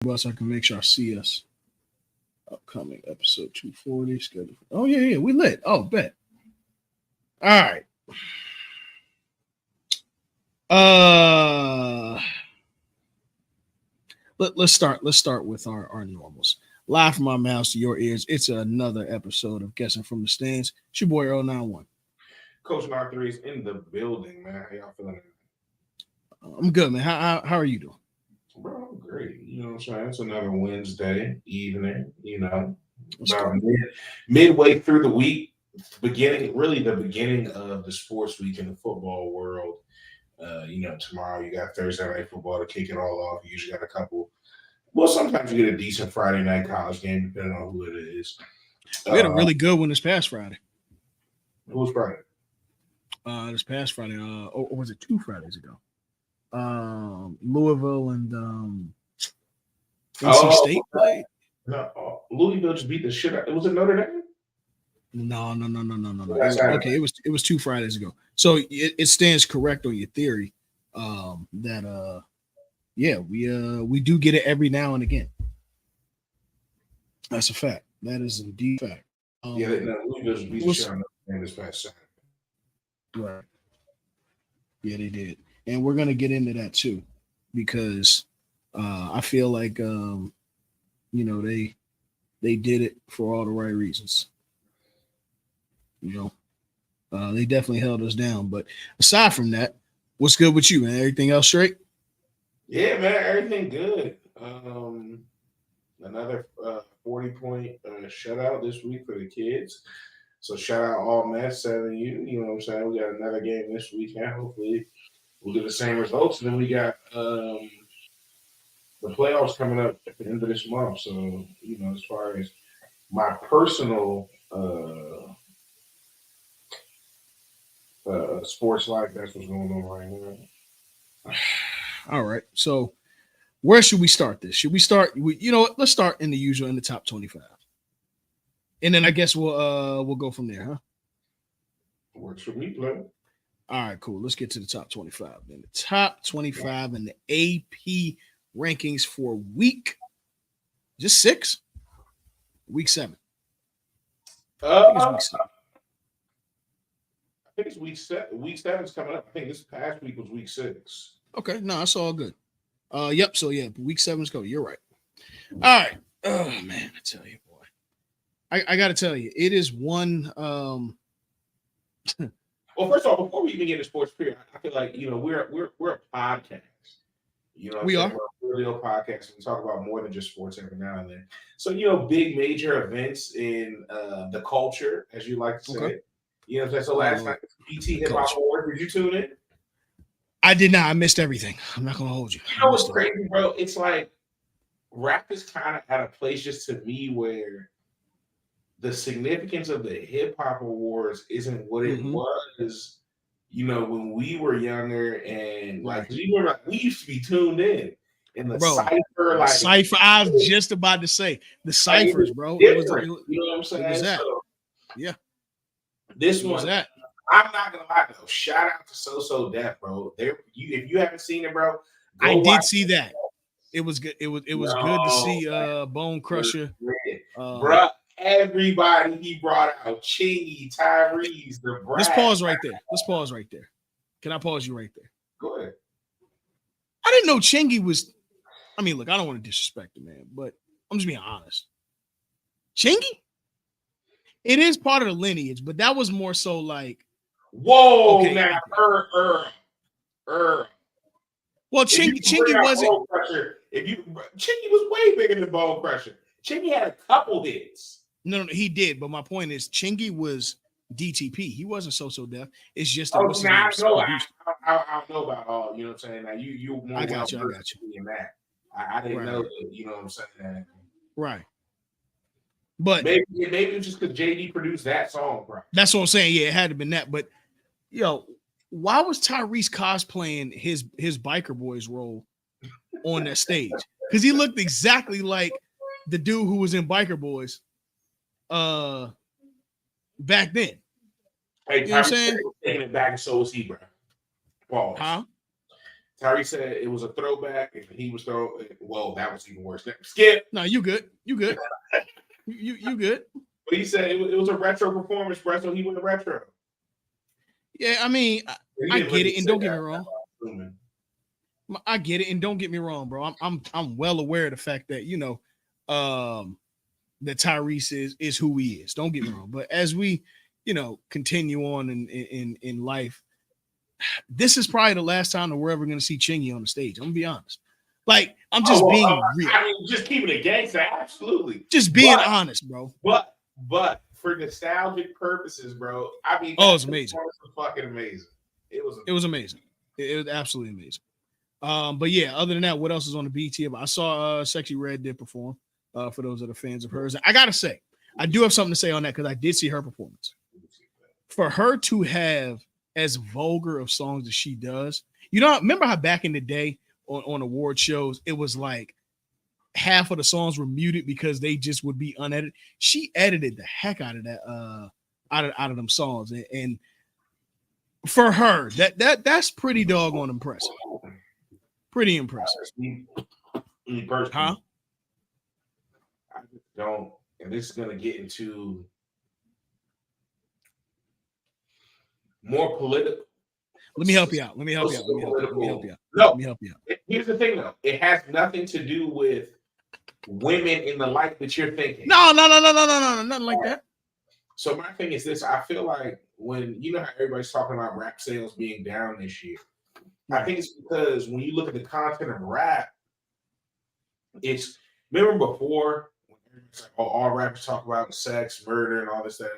Bus, I can make sure I see us. Upcoming episode 240 scheduled. Oh yeah, we lit. Oh, bet. All right. Uh, let's start. Let's start with our normals. Live from my mouth to your ears. It's another episode of Guessing from the Stands. It's your boy Earl 91. Coach Knock 3 is in the building, man. How y'all feeling? I'm good, man. How are you doing? Bro, I'm great. You know what I'm saying? It's another Wednesday evening, Let's about go. midway through the week, really the beginning of the sports week in the football world. Tomorrow you got Thursday night football to kick it all off. You usually got a couple. Well, sometimes you get a decent Friday night college game, depending on who it is. We had a really good one this past Friday. Who was Friday? This past Friday. Or was it 2 Fridays ago? Louisville and NC State played. No, Louisville just beat the shit out. Was it Notre Dame? No. Okay, it was 2 Fridays ago. So it stands correct on your theory that we do get it every now and again. That's a fact. That is indeed a fact. Louisville just beat the shit out of Notre Dame this past Saturday. Right. Yeah, they did. And we're gonna get into that too, because I feel like they did it for all the right reasons. They definitely held us down. But aside from that, what's good with you, man? Everything else straight? Yeah, man, everything good. Another 40-point shutout this week for the kids. So shout out all Mets, 7U. You know what I'm saying? We got another game this weekend. Hopefully we'll get the same results. And then we got the playoffs coming up at the end of this month. So, as far as my personal sports life, that's what's going on right now. All right. So where should we start this? Should we start? Let's start in the top 25. And then I guess we'll go from there, huh? Works for me, play. All right, cool. Let's get to the top 25. Then the top 25 in the AP rankings for week 6, week 7. I think it's week 7. Week 7's coming up. I think this past week was week 6. Okay, no, it's all good. Yep. So yeah, week 7's going. You're right. All right. Oh man, I tell you, boy, I got to tell you, it is one. Well, first of all, before we even get into sports period, I feel like we're a podcast. We are. We're a real podcast. We talk about more than just sports every now and then. So big major events in the culture, as you like to say. Okay. So last night, BT Hip Hop Awards. Did you tune in? I did not. I missed everything. I'm not gonna hold you. You know what's crazy, bro? It's like rap is kind of at a place just to me where the significance of the Hip Hop Awards isn't what it was. When we were younger, and we used to be tuned in the cipher. Cipher. I was just about to say the ciphers, bro. You know what I'm saying? It was that. So, yeah. This one. That. I'm not gonna lie though. Shout out to So Def, bro. If you haven't seen it, bro, I did see that. It was good. It was good to see Bone Crusher, bro. Everybody he brought out, Chingy, Tyrese, the Brad. Let's pause right there. Can I pause you right there? Go ahead. I didn't know Chingy was. I mean, look, I don't want to disrespect the man, but I'm just being honest. Chingy, it is part of the lineage, but that was more so like. Whoa, okay, now, Well, Chingy wasn't. Chingy was way bigger than Bone Crusher. Chingy had a couple hits. No, he did. But my point is, Chingy was DTP. He wasn't So Def. It's just that. I don't know about all. You know what I'm saying? Now you. I got you. In that, I didn't know that. You know what I'm saying? Right. But maybe it's just because JD produced that song, bro. That's what I'm saying. Yeah, it had to have been that. But why was Tyrese cosplaying his Biker Boys role on that stage? Because he looked exactly like the dude who was in Biker Boys back then. Hey, you know what I'm saying? Taking it back, and so was he, bro. Pause. Huh? Tyrese said it was a throwback, and he was throwing. Well, that was even worse. Skip. No, you good. You good. you good. But he said it was a retro performance, bro. So he went retro. Yeah, I mean, I get it, and don't get me wrong. I get it, and don't get me wrong, bro. I'm well aware of the fact that that Tyrese is who he is. Don't get me wrong, but as we continue on in life, this is probably the last time that we're ever going to see Chingy on the stage. I'm gonna be honest. Like, I'm just being real. I mean, just keeping it gangster, absolutely. Just being honest, bro. But for nostalgic purposes, bro, I mean, it's amazing. It was fucking amazing. It was amazing. It was absolutely amazing. But yeah, other than that, what else is on the BT? I saw Sexy Red did perform. For those that are fans of hers, I gotta say, I do have something to say on that because I did see her performance. For her to have as vulgar of songs as she does, remember how back in the day on award shows, it was like half of the songs were muted because they just would be unedited. She edited the heck out of that, out of them songs, and for her, that's pretty doggone impressive. Pretty impressive. Huh? I just don't, and this is gonna get into more political. Let me help you out. No, let me help you out. Here's the thing, though. It has nothing to do with women in the light that you're thinking. No, nothing like that. So my thing is this: I feel like when how everybody's talking about rap sales being down this year, I think it's because when you look at the content of rap, it's remember before when all rappers talk about sex, murder, and all this stuff.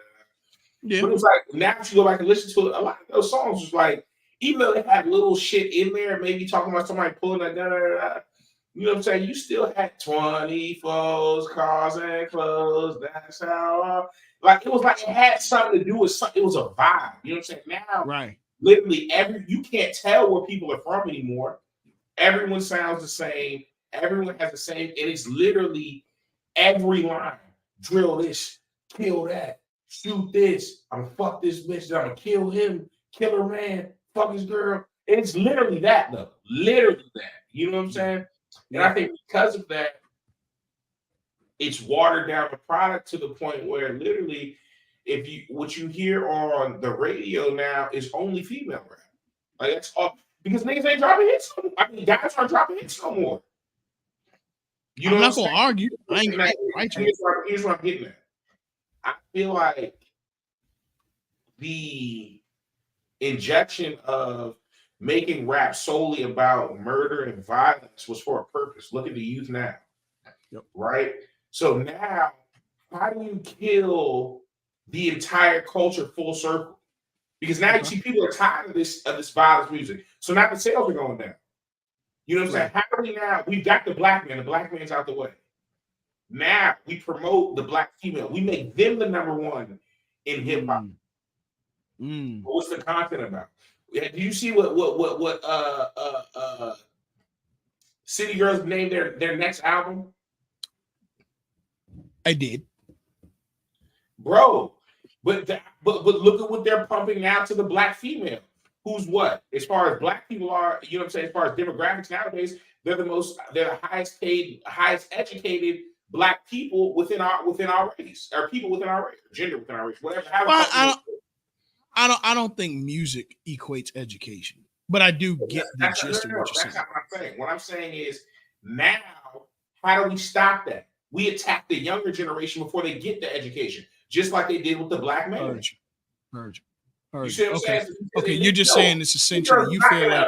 Yeah. But it's like now if you go back and listen to it, a lot of those songs was like, even though they had little shit in there, maybe talking about somebody pulling a gun, you know what I'm saying? You still had 24s, cars and clothes. That's how like it was like it had something to do with something. It was a vibe. You know what I'm saying? Now, right. Literally you can't tell where people are from anymore. Everyone sounds the same. Everyone has the same, and it's literally every line. Drill this, kill that. Shoot this, I'm gonna fuck this bitch, I'm gonna kill him, kill her man, fuck his girl. It's literally that, though. Literally that. You know what I'm saying? And I think because of that, it's watered down the product to the point where literally, what you hear on the radio now is only female rap. Like that's all because niggas ain't dropping hits. I mean, guys aren't dropping hits no more. I'm not gonna argue. I ain't right. Here's what I'm getting at. I feel like the injection of making rap solely about murder and violence was for a purpose. Look at the youth now, right? So now, how do you kill the entire culture full circle? Because now you see people are tired of this violence music. So now the sales are going down. You know what I'm saying? How do we now? We've got the black man. The black man's out the way. Now we promote the black female. We make them the number one in hip hop. What's the content about? Do you see what City Girls named their next album? I did, bro. But look at what they're pumping out to the black female. Who's what? As far as black people are, you know what I'm saying? As far as demographics nowadays, they're the highest paid, highest educated black people within our race, or people within our race, gender within our race, whatever. I don't think music equates education, but I do get the gist of what you're saying. That's not what I'm saying. What I'm saying is now, how do we stop that? We attack the younger generation before they get the education, just like they did with the black man. Heard you. You see what I'm saying? Okay, you're just saying it's essentially you feel like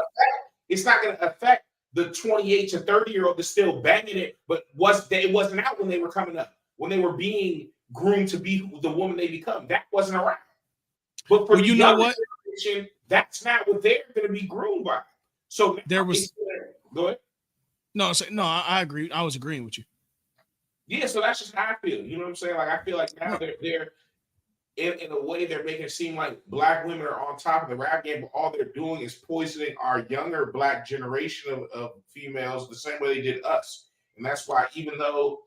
it's not going to affect the 28 to 30-year-old that's still banging it, but it wasn't out when they were coming up, when they were being groomed to be the woman they become. That wasn't around. But for you know what? That's not what they're going to be groomed by. So there was. Go ahead. No, I agree. I was agreeing with you. Yeah, so that's just how I feel. You know what I'm saying? Like I feel like now they're in a way they're making it seem like black women are on top of the rap game, but all they're doing is poisoning our younger black generation of females the same way they did us. And that's why even though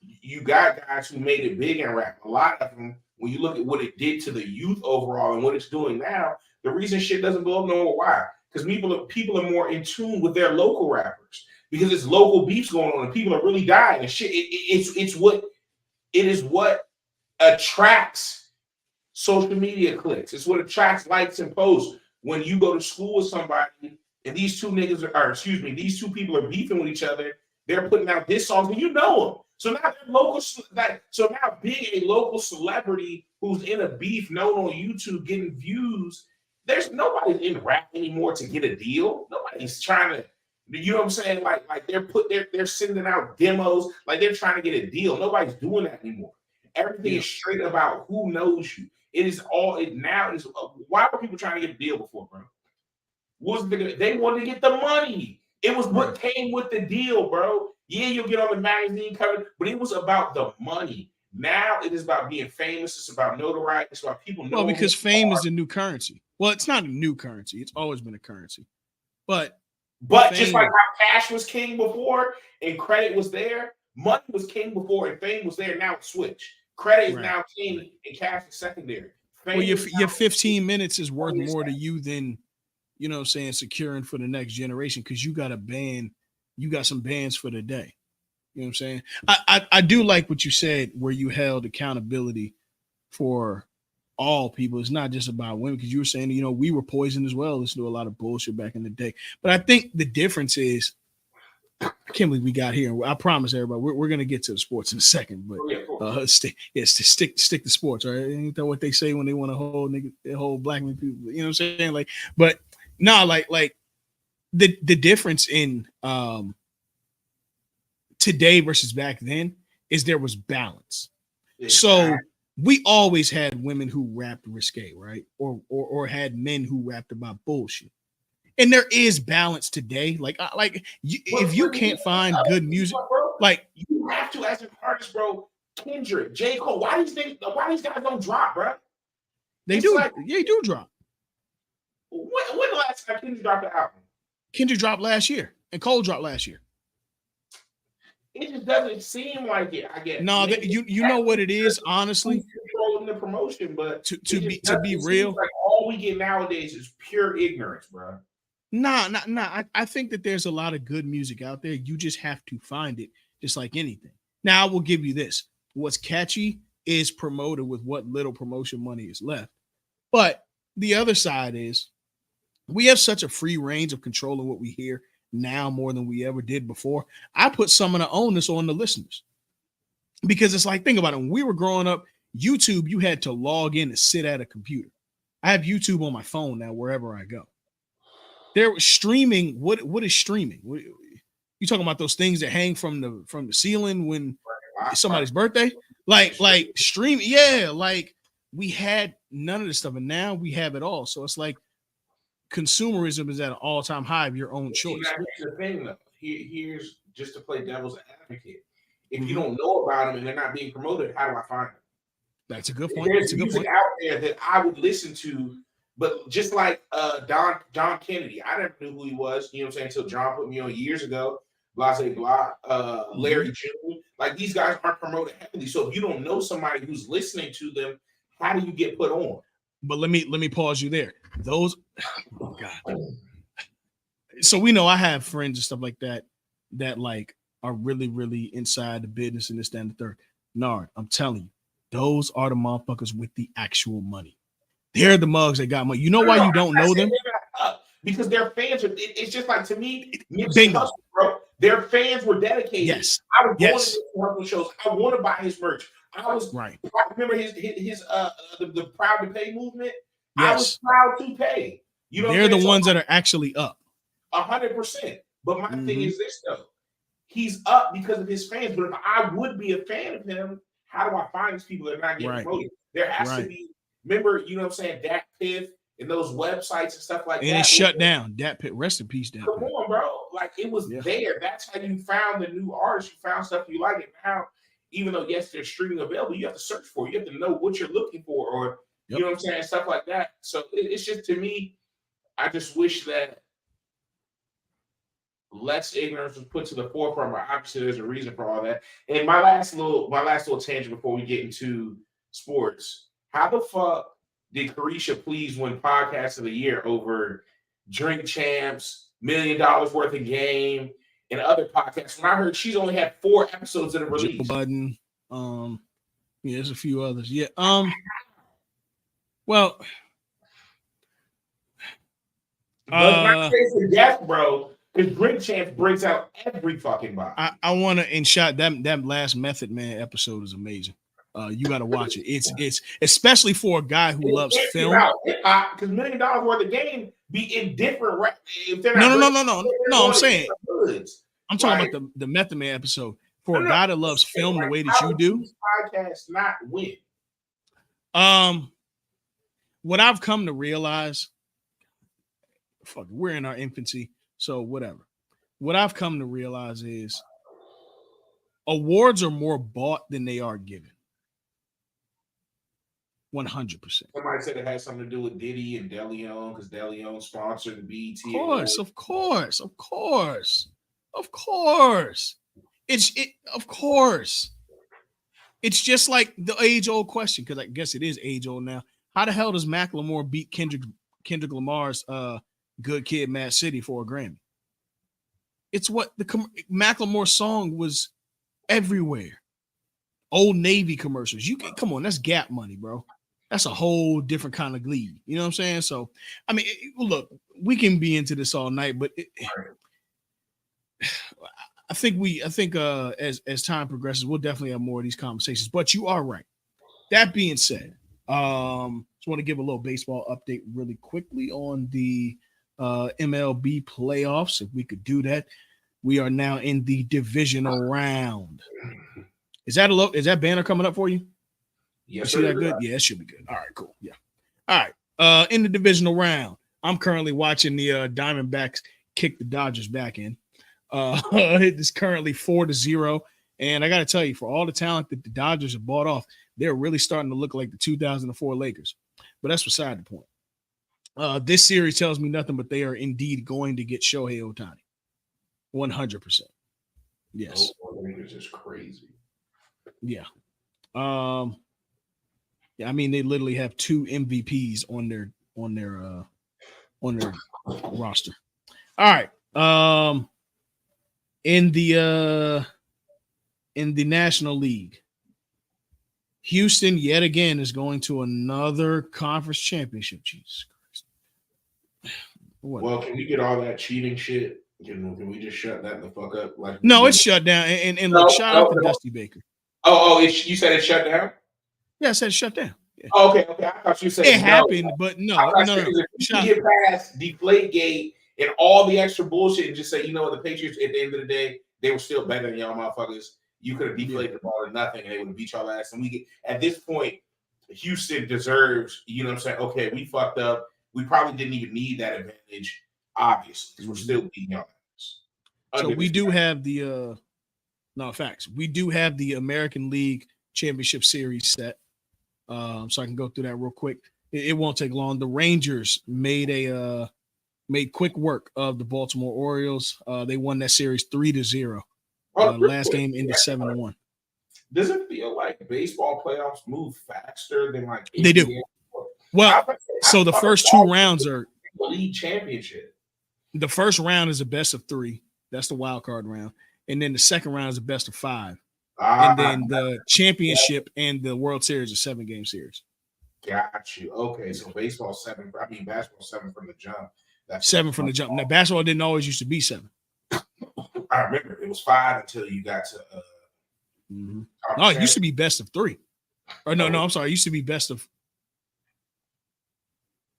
you got guys who made it big in rap, a lot of them, when you look at what it did to the youth overall and what it's doing now, the reason shit doesn't blow up no more, why? because people are more in tune with their local rappers because it's local beefs going on and people are really dying and shit. It is what attracts social media clicks. It's what attracts likes and posts. When you go to school with somebody and these two niggas these two people are beefing with each other, they're putting out diss songs and you know them. So now they're local. So now being a local celebrity who's in a beef known on YouTube getting views, there's nobody in rap anymore to get a deal. Nobody's trying to, you know what I'm saying? Like they're sending out demos, like they're trying to get a deal. Nobody's doing that anymore. Everything is straight about who knows you. It is all it now is. Why were people trying to get a deal before, bro? They wanted to get the money. It was what came with the deal, bro. Yeah, you'll get on the magazine cover, but it was about the money. Now it is about being famous. It's about notoriety. It's about people knowing. Well, because fame is the new currency. Well, it's not a new currency. It's always been a currency. But just like how cash was king before and credit was there, money was king before and fame was there. Now it's switched. Credit is now king and cash is secondary. Well, your 15 minutes is worth more to you than, you know what I'm saying, securing for the next generation because you got a band, you got some bands for the day. You know what I'm saying? I do like what you said where you held accountability for all people. It's not just about women because you were saying, you know, we were poisoned as well. Listening to a lot of bullshit back in the day. But I think the difference is, I can't believe we got here. I promise everybody, we're going to get to the sports in a second, but stick to sports, right? Ain't that what they say when they want to hold black men people? You know what I'm saying? Like, but no, like the difference in today versus back then is there was balance. So we always had women who rapped risque, right? Or had men who rapped about bullshit. And there is balance today. If you can't find good music, like you have to as an artist, bro. Kendrick, J. Cole, why these guys don't drop, bro? They do drop. When the last time Kendrick dropped the album? Kendrick dropped last year, and Cole dropped last year. It just doesn't seem like it. I guess. No, you know what it is, honestly. Controlling the promotion, but to be real, like all we get nowadays is pure ignorance, bro. Nah. I think that there's a lot of good music out there. You just have to find it, just like anything. Now, I will give you this. What's catchy is promoted with what little promotion money is left. But the other side is we have such a free range of controlling what we hear now more than we ever did before. I put some of the onus on the listeners because it's like, think about it. When we were growing up, YouTube, you had to log in and sit at a computer. I have YouTube on my phone now, wherever I go. There was streaming. What is streaming? You talking about those things that hang from the ceiling when it's somebody's birthday? Like stream. Yeah, like we had none of this stuff, and now we have it all. So it's like consumerism is at an all-time high of your own choice. Here's the thing, though. Here's just to play devil's advocate. If you don't know about them and they're not being promoted, how do I find them? That's a good point. There's music out there that I would listen to. But just like John Kennedy, I never knew who he was, you know what I'm saying, until John put me on years ago. Blase Blah, Larry June. Like these guys aren't promoted heavily. So if you don't know somebody who's listening to them, how do you get put on? But let me pause you there. Those, oh God. So we know I have friends and stuff like that like are really, really inside the business and this, that, and the third. Nard, I'm telling you, those are the motherfuckers with the actual money. They're the mugs that got money. You know why you don't know them? Because their fans are. It's just like, to me, bingo, Hustle, bro. Their fans were dedicated. Yes, I was going to his Hustle shows. I want to buy his merch. I was right. I remember the Proud to Pay movement. Yes. I was proud to pay. You know, they're the ones that are actually up 100%. But my thing is this though: he's up because of his fans. But if I would be a fan of him, how do I find these people that are not getting promoted? There has to be. Remember, you know what I'm saying? DatPiff and those websites and stuff like that. And it shut down. DatPiff, rest in peace, DatPiff. Come on, bro. Like it was there. That's how you found the new artists. You found stuff you like. It now, even though yes, there's streaming available, you have to search for it. You have to know what you're looking for, or you know what I'm saying, stuff like that. So it's just, to me, I just wish that less ignorance was put to the forefront. But obviously, there's a reason for all that. And my last little tangent before we get into sports. How the fuck did Carisha Please win Podcast of the Year over Drink Champs, $1 million worth of game, and other podcasts. When I heard she's only had 4 episodes that have Joe released. Budden. Yeah, there's a few others. Yeah. Well, Let's not chase the death, bro. Because Drink Champs breaks out every fucking body. I want to shot that last Method Man episode is amazing. You got to watch it. It's especially for a guy who loves film. Because $1 million worth of game be in different. If they're No. I'm saying I'm talking about the Method Man episode for a guy that loves film the way that you do. Podcast not win. What I've come to realize, fuck, we're in our infancy, so whatever. What I've come to realize is awards are more bought than they are given. 100%. Somebody said it has something to do with Diddy and DeLeon because DeLeon sponsored the BET. Of course. Of course. It's just like the age-old question, because I guess it is age-old now. How the hell does Macklemore beat Kendrick Lamar's Good Kid, Mad City for a Grammy? It's what the Macklemore song was everywhere. Old Navy commercials. You can come on, that's Gap money, bro. That's a whole different kind of league. You know what I'm saying? So, I mean, look, we can be into this all night, but I think as time progresses, we'll definitely have more of these conversations. But you are right. That being said, just want to give a little baseball update really quickly on the MLB playoffs. If we could do that, we are now in the divisional round. Is that banner coming up for you? Yes, you see that good? Yeah, it should be good. All right, cool. Yeah. All right. In the divisional round, I'm currently watching the Diamondbacks kick the Dodgers back in. It is currently 4-0. And I got to tell you, for all the talent that the Dodgers have bought off, they're really starting to look like the 2004 Lakers. But that's beside the point. This series tells me nothing, but they are indeed going to get Shohei Ohtani. 100%. Yes. Lakers is crazy. Yeah. Yeah, I mean, they literally have 2 MVPs on their roster. All right. In the National League, Houston yet again is going to another conference championship. Jesus Christ. Well, can we get all that cheating shit? Can we just shut that the fuck up? No, it's shut down. And look, shout out to Dusty Baker. You said it's shut down? Yeah, I said it's shut down. Yeah. Oh, okay. I thought you said it happened, but no. If you get past Deflategate and all the extra bullshit and just say, you know what, the Patriots at the end of the day, they were still better than y'all motherfuckers. You could have deflated the ball to nothing and they would have beat y'all ass. And we get at this point, Houston deserves, you know what I'm saying? Okay, we fucked up. We probably didn't even need that advantage, obviously, because we're still beating y'all ass. So we do have the facts. We do have the American League Championship Series set. So I can go through that real quick. It won't take long. The Rangers made quick work of the Baltimore Orioles. They won that series 3-0. Last game ended 7-1. Does it feel like baseball playoffs move faster than like they do? Well, so the first 2 rounds are league championship. The first round is a best of 3. That's the wild card round, and then the second round is a best of 5. And then the championship and the World Series are 7-game series. Got you. Okay, so basketball 7 from the jump. That's 7 from the jump. Now, basketball didn't always used to be 7. I remember it was 5 until you got to. No, it used to be best of 3. Or no, I'm sorry. It used to be best of.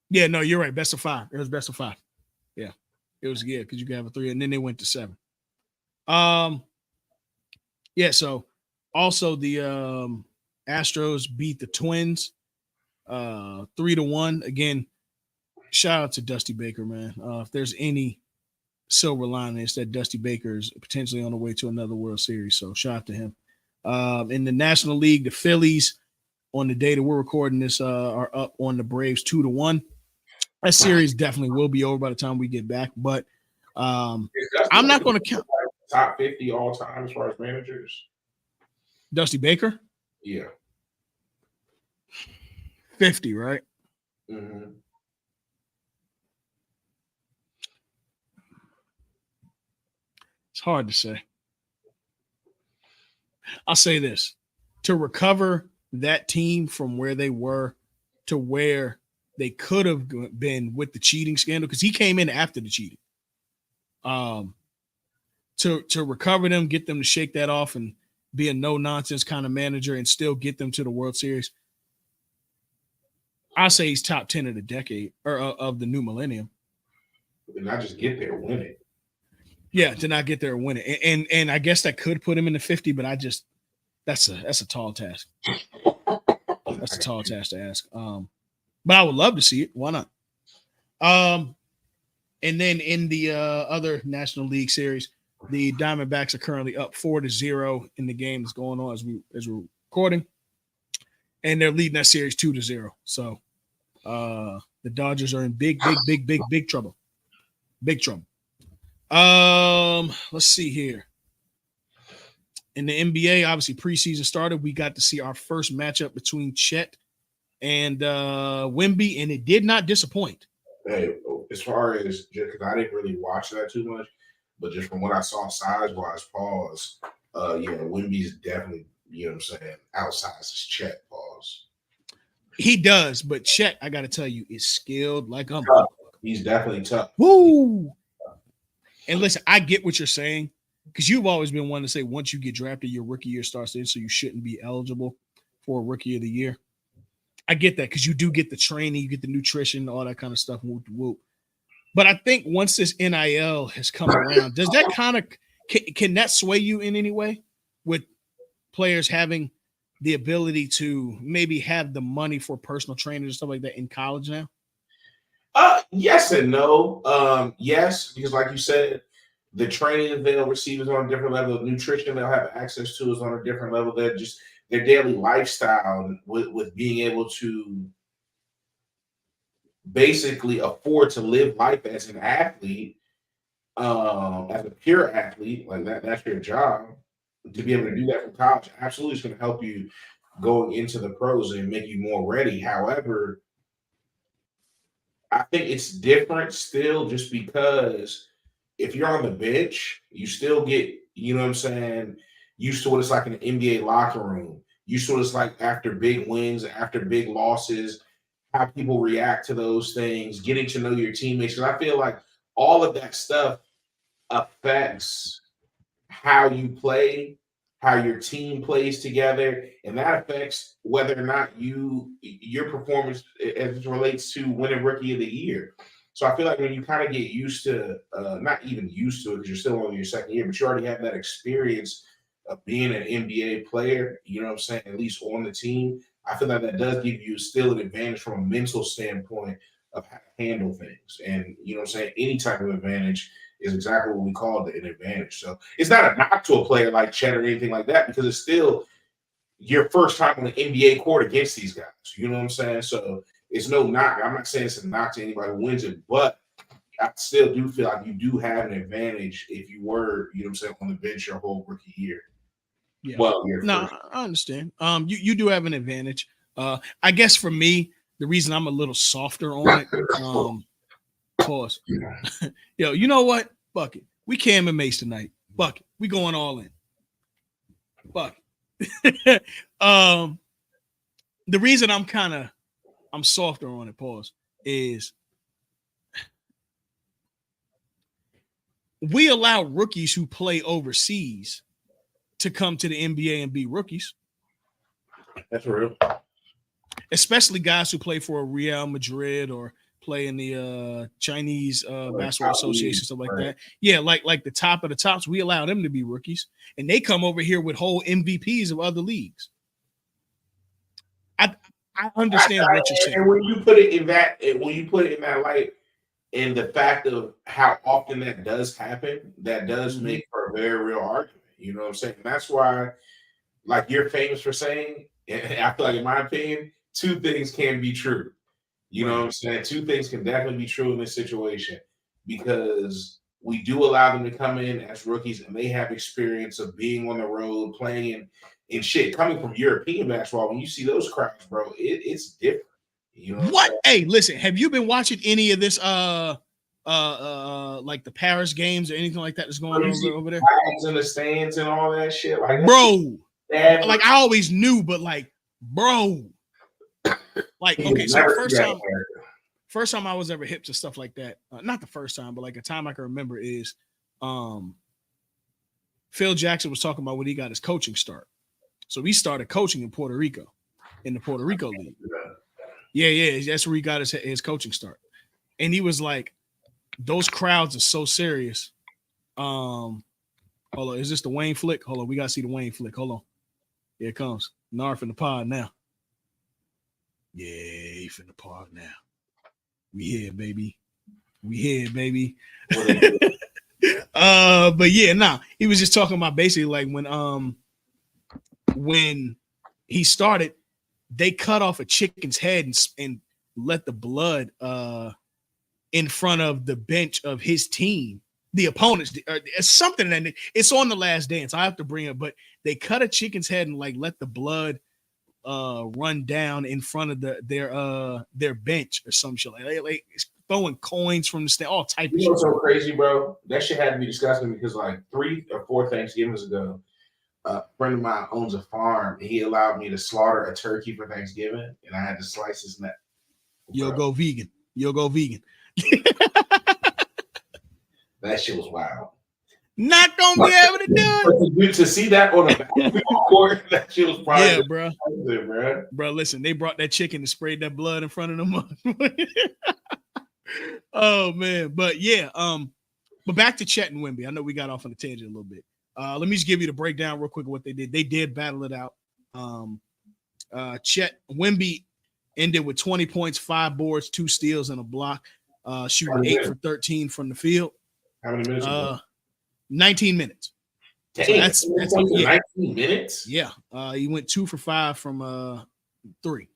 Yeah, no, you're right. Best of 5. It was best of 5. Yeah, it was because you could have a 3, and then they went to 7. Yeah, so also the Astros beat the Twins 3-1. Again, shout out to Dusty Baker, man. If there's any silver lining, it's that Dusty Baker is potentially on the way to another World Series. So shout out to him. In the National League, the Phillies, on the day that we're recording this, are up on the Braves 2-1. That series definitely will be over by the time we get back, but I'm not going to count. Top 50 all time as far as managers. Dusty Baker? Yeah. 50, right? Mm-hmm. hard to say. I'll say this: to recover that team from where they were to where they could have been with the cheating scandal, because he came in after the cheating. To recover them, get them to shake that off, and be a no nonsense kind of manager, and still get them to the World Series. I say he's top 10 of the decade or of the new millennium. And not just get there, win it. Yeah, to not get there and win it, and I guess that could put him in the 50, but that's a tall task. That's a tall task to ask. But I would love to see it. Why not? And then in the other National League Series, the Diamondbacks are currently up 4-0 in the game that's going on as we're recording, and they're leading that series 2-0. So the Dodgers are in big trouble. Big trouble. Let's see here. In the NBA, obviously preseason started. We got to see our first matchup between Chet and Wemby, and it did not disappoint. Hey, as far as because I didn't really watch that too much, but just from what I saw size-wise, pause. Wemby's definitely, you know what I'm saying, outsizes Chet, pause. He does, but Chet, I got to tell you, is skilled like a tough. He's definitely tough. Woo! And listen, I get what you're saying, because you've always been one to say once you get drafted, your rookie year starts in, so you shouldn't be eligible for Rookie of the Year. I get that, because you do get the training, you get the nutrition, all that kind of stuff. Whoop, whoop. But I think once this NIL has come around, does that kind of can that sway you in any way with players having the ability to maybe have the money for personal trainers and stuff like that in college now? Yes and no. Yes, because like you said, the training that they'll receive is on a different level. The nutrition they'll have access to is on a different level. They're just their daily lifestyle with being able to basically afford to live life as an athlete, as a pure athlete, like that's your job. To be able to do that from college absolutely is going to help you going into the pros and make you more ready. However, I think it's different still just because if you're on the bench, you still get, you know what I'm saying, used to what it's like in the NBA locker room. Used to what it's like after big wins, after big losses, how people react to those things, getting to know your teammates. Because I feel like all of that stuff affects how you play, how your team plays together, and that affects whether or not your performance as it relates to winning Rookie of the Year. So I feel like when you kind of get used to, not even used to it because you're still on your second year, but you already have that experience of being an NBA player, you know what I'm saying, at least on the team, I feel like that does give you still an advantage from a mental standpoint of how to handle things. And, you know what I'm saying, any type of advantage is exactly what we call an advantage. So it's not a knock to a player like Chet or anything like that because it's still your first time on the NBA court against these guys. You know what I'm saying? So it's no knock. I'm not saying it's a knock to anybody who wins it, but I still do feel like you do have an advantage if you were, you know what I'm saying, on the bench your whole rookie year. Yeah. Well, no, I understand. You do have an advantage. I guess for me, the reason I'm a little softer on it, pause. Yo, you know what? Bucket. We Cam and Mace tonight. Bucket. We going all in. Bucket. The reason I'm softer on it, pause, is we allow rookies who play overseas to come to the NBA and be rookies. That's real. Especially guys who play for Real Madrid or play in the Chinese Basketball Association, stuff like that. Yeah, like the top of the tops, we allow them to be rookies, and they come over here with whole MVPs of other leagues. I understand what you're saying. And when you put it in that light, and the fact of how often that does happen, that does make for a very real argument. You know what I'm saying? And that's why, like you're famous for saying, and I feel like in my opinion, two things can be true. You know what I'm saying? Two things can definitely be true in this situation because we do allow them to come in as rookies and they have experience of being on the road, playing in shit. Coming from European basketball, when you see those crowds, bro, it's different. You know what? Hey, listen, have you been watching any of this like the Paris games or anything like that that's going on over there? Flags in the stands and all that shit, like bro. Like I always knew, but like, bro, like okay. So the first time I was ever hip to stuff like that, not the first time, but like a time I can remember is, Phil Jackson was talking about when he got his coaching start. So he started coaching in Puerto Rico, in the Puerto Rico League. Yeah, that's where he got his coaching start. And he was like, those crowds are so serious. Hold on, is this the Wayne flick? Hold on, we gotta see the Wayne flick. Hold on. Here it comes. Narf in the pod now. Yeah, he in the pod now. We here, baby. We here, baby. But yeah, nah. He was just talking about basically like when he started, they cut off a chicken's head and let the blood in front of the bench of his team. The opponents, it's something that it's on The Last Dance. I have to bring it, but they cut a chicken's head and like let the blood run down in front of their bench or some shit. Like throwing coins from the stand, all type of shit. What's so crazy, bro? That shit had to be disgusting because like 3 or 4 Thanksgivings ago, a friend of mine owns a farm and he allowed me to slaughter a turkey for Thanksgiving and I had to slice his neck. You'll go vegan. That shit was wild. Not gonna be able to do it. To see that on a basketball court, that shit was probably bro. Listen, they brought that chicken and sprayed that blood in front of them. Oh man, but yeah, but back to Chet and Wemby. I know we got off on a tangent a little bit. Let me just give you the breakdown real quick of what they did. They did battle it out. Chet Wemby ended with 20 points, 5 boards, 2 steals, and a block. Shooting 8 for 13 from the field. How many minutes? 19 minutes. Dang, so that's 19 minutes. Yeah. He went 2 for 5 from 3.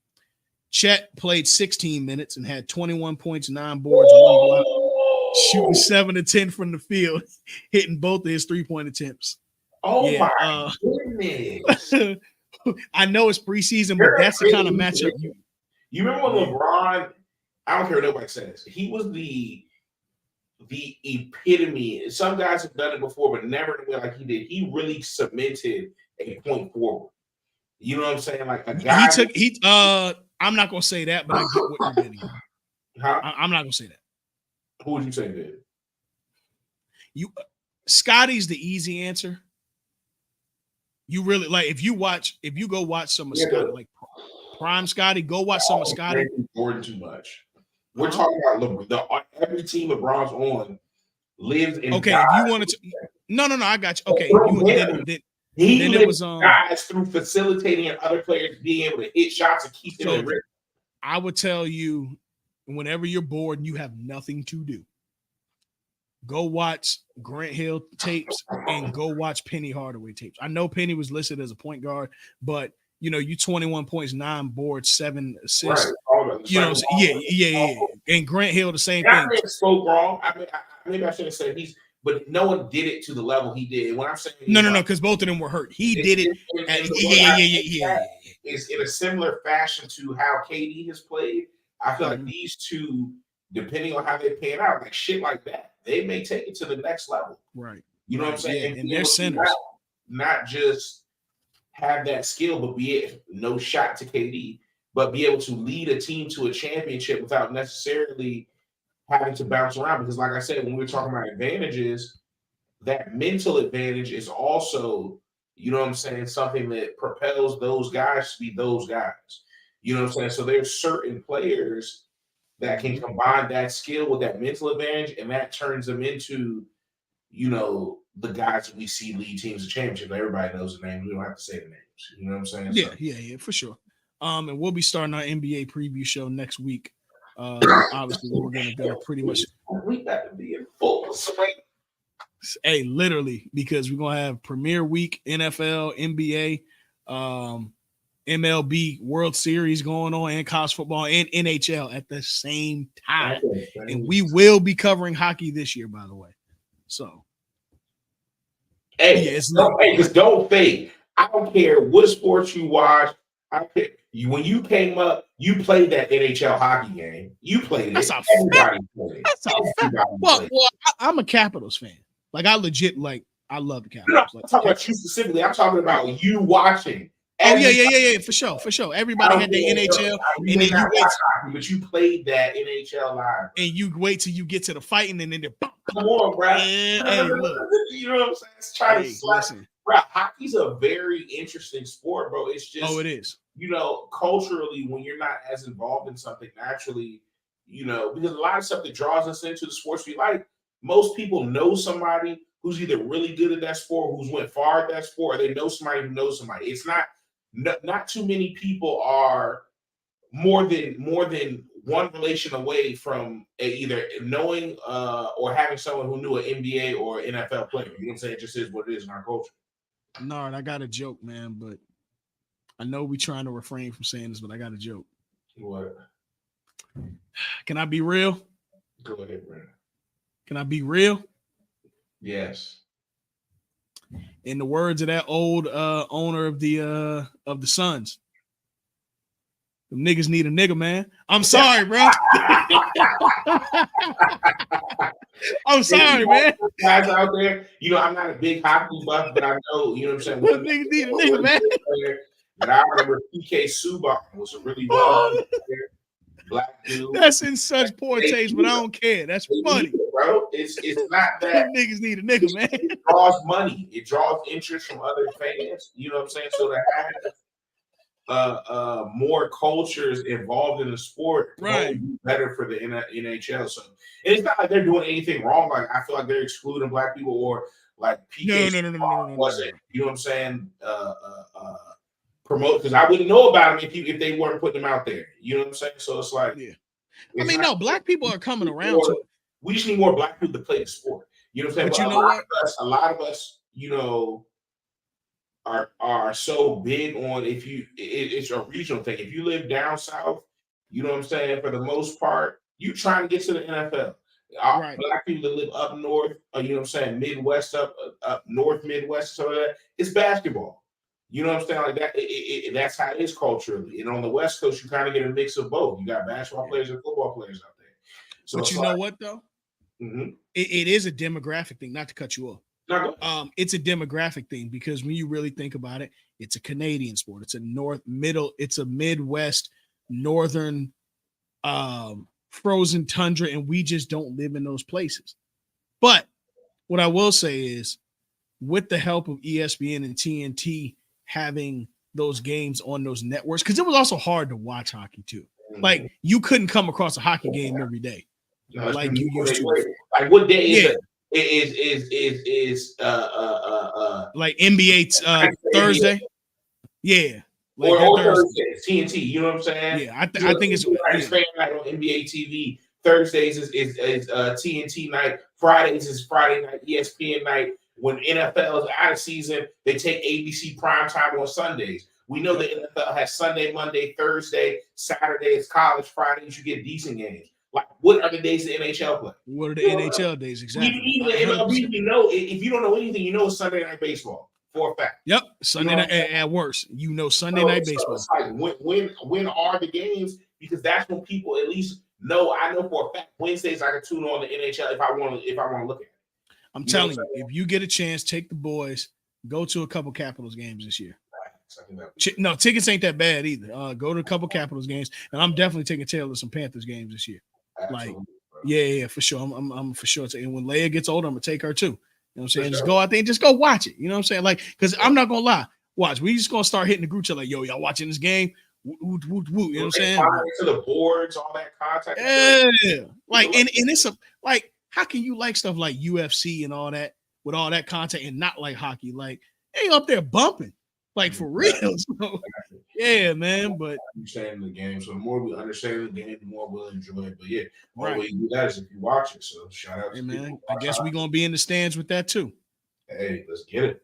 Chet played 16 minutes and had 21 points, 9 boards, 1 block, shooting 7 to 10 from the field, hitting both of his 3-point attempts. Oh my goodness. I know it's preseason, but that's the kind of matchup you remember when LeBron, I don't care what nobody says, he was the epitome. Some guys have done it before, but never in a way like he did. He really cemented a point forward. You know what I'm saying? Like a guy. I'm not gonna say that, but I get what you're getting. Huh? I'm not gonna say that. Who would you say did? Scotty's the easy answer. You really like if you go watch some of Scotty, like Prime Scotty, go watch some of Scotty. Jordan too much. We're talking about every team LeBron's on lives in. Okay, if you wanted to, no, I got you. Okay, then it was guys through facilitating and other players being able to hit shots and keep them in rhythm. I would tell you, whenever you're bored and you have nothing to do, go watch Grant Hill tapes and go watch Penny Hardaway tapes. I know Penny was listed as a point guard, but you 21 points, 9 boards, 7 assists. Right. Yeah. And Grant Hill, the same thing. Spoke wrong. Maybe I should have said but no one did it to the level he did. When I'm saying no, because both of them were hurt. He did it. Yeah. It's in a similar fashion to how KD has played. I feel like these two, depending on how they pan out, like shit like that, they may take it to the next level. Right. You know what I'm saying? Yeah, and they're centers. Not just have that skill, but no shot to KD, but be able to lead a team to a championship without necessarily having to bounce around. Because like I said, when we're talking about advantages, that mental advantage is also, you know what I'm saying, something that propels those guys to be those guys. You know what I'm saying? So there's certain players that can combine that skill with that mental advantage, and that turns them into, the guys that we see lead teams to championship. Everybody knows the names. We don't have to say the names. You know what I'm saying? Yeah, for sure. And we'll be starting our NBA preview show next week. Obviously, we're going to go pretty much. We got to be in full swing. Hey, literally, because we're going to have Premier Week, NFL, NBA, MLB World Series going on, and college football and NHL at the same time. And we will be covering hockey this year, by the way. So, because don't fake. I don't care what sports you watch. I don't care. when you came up, you played that NHL hockey game. You played it. Everybody played it. Well, I'm a Capitals fan. Like I legit I love the Capitals. No, I'm talking about you specifically. I'm talking about you watching. Yeah, for sure. Everybody had the NHL, and then you wait, hockey, but you played that NHL live, and you wait till you get to the fighting, and then they're come on, bro. Hey, look, you know what I'm saying? It's trying to slap. Listen, bro. Hockey's a very interesting sport, bro. It's just it is. Culturally, when you're not as involved in something naturally, because a lot of stuff that draws us into the sports we like, most people know somebody who's either really good at that sport, who's went far at that sport, or they know somebody who knows somebody. It's not too many people are more than one relation away from either knowing or having someone who knew an NBA or NFL player. You know what I'm saying? It just is what it is in our culture. Nard, I got a joke, man, but I know we're trying to refrain from saying this, but I got a joke. What? Can I be real? Go ahead, Brandon. Can I be real? Yes. In the words of that old owner of the Suns, them niggas need a nigga, man. I'm sorry, bro. I'm sorry, man. Guys out there, I'm not a big hockey buff, but I know, you know what I'm saying. Them niggas need a nigga, man. But I remember PK Subban was a really well black dude. That's in such poor taste, but I don't care. That's funny, bro. It's not that them niggas need a nigga, man. It draws money. It draws interest from other fans. You know what I'm saying? So to have more cultures involved in the sport, right, better for the NHL. So it's not like they're doing anything wrong. Like I feel like they're excluding black people or like PK no, wasn't. You know what I'm saying? Promote, because I wouldn't know about them if they weren't putting them out there. You know what I'm saying? So it's like, yeah. I mean, no, black people are coming around to it. We just need more black people to play the sport. You know what I'm saying? But you know what? A lot of us, are so big on it's a regional thing. If you live down south, you know what I'm saying, for the most part, you trying to get to the NFL. Right. Black people that live up north, you know what I'm saying, Midwest, up north Midwest, so that it's basketball. You know what I'm saying? Like that, that's how it is culturally. And on the West Coast, you kind of get a mix of both. You got basketball players and football players out there. So but you know what though? Mm-hmm. It is a demographic thing. Not to cut you off. It's a demographic thing because when you really think about it, it's a Canadian sport. It's a Midwest, northern, frozen tundra, and we just don't live in those places. But what I will say is, with the help of ESPN and TNT having those games on those networks, because it was also hard to watch hockey too. Like you couldn't come across a hockey game every day, like you used to. Like what day is it? Like NBA Thursday? Yeah. Like or Thursday, TNT, you know what I'm saying? Yeah, I think it's fan night on NBA TV. Thursdays is TNT night. Fridays is Friday night, ESPN night. When NFL is out of season, they take ABC primetime on Sundays. We know the NFL has Sunday, Monday, Thursday, Saturday is college, Fridays you get decent games. Like, what are the days the NHL play? What are the NHL days exactly? Even MLB, if you don't know anything, you know it's Sunday night baseball for a fact. Yep, Sunday night at worst. Sunday night baseball. It's like when are the games? Because that's when people at least know. I know for a fact Wednesdays I can tune on the NHL if I want to look at it. I'm telling you, if you get a chance, take the boys, go to a couple Capitals games this year. No, tickets ain't that bad either. Go to a couple Capitals games, and I'm definitely taking Taylor to some Panthers games this year. Absolutely. Like, yeah, for sure. I'm for sure. And when Leia gets older, I'm gonna take her too. You know what I'm saying? Just go out there and just go watch it. You know what I'm saying? Like, because I'm not gonna lie. Watch, we just gonna start hitting the group chat like, yo, y'all watching this game? Woo, woo, woo, you know what I'm saying? To the boards, all that contact. Yeah, like, and it's a like. How can you like stuff like UFC and all that with all that content and not like hockey? Like, they up there bumping, like for real. So, yeah, man. But understanding the game. So the more we understand the game, the more we'll enjoy it. But yeah, one way you do that is if you watch it. So shout out to man. I guess we're gonna be in the stands with that too. Hey, let's get it.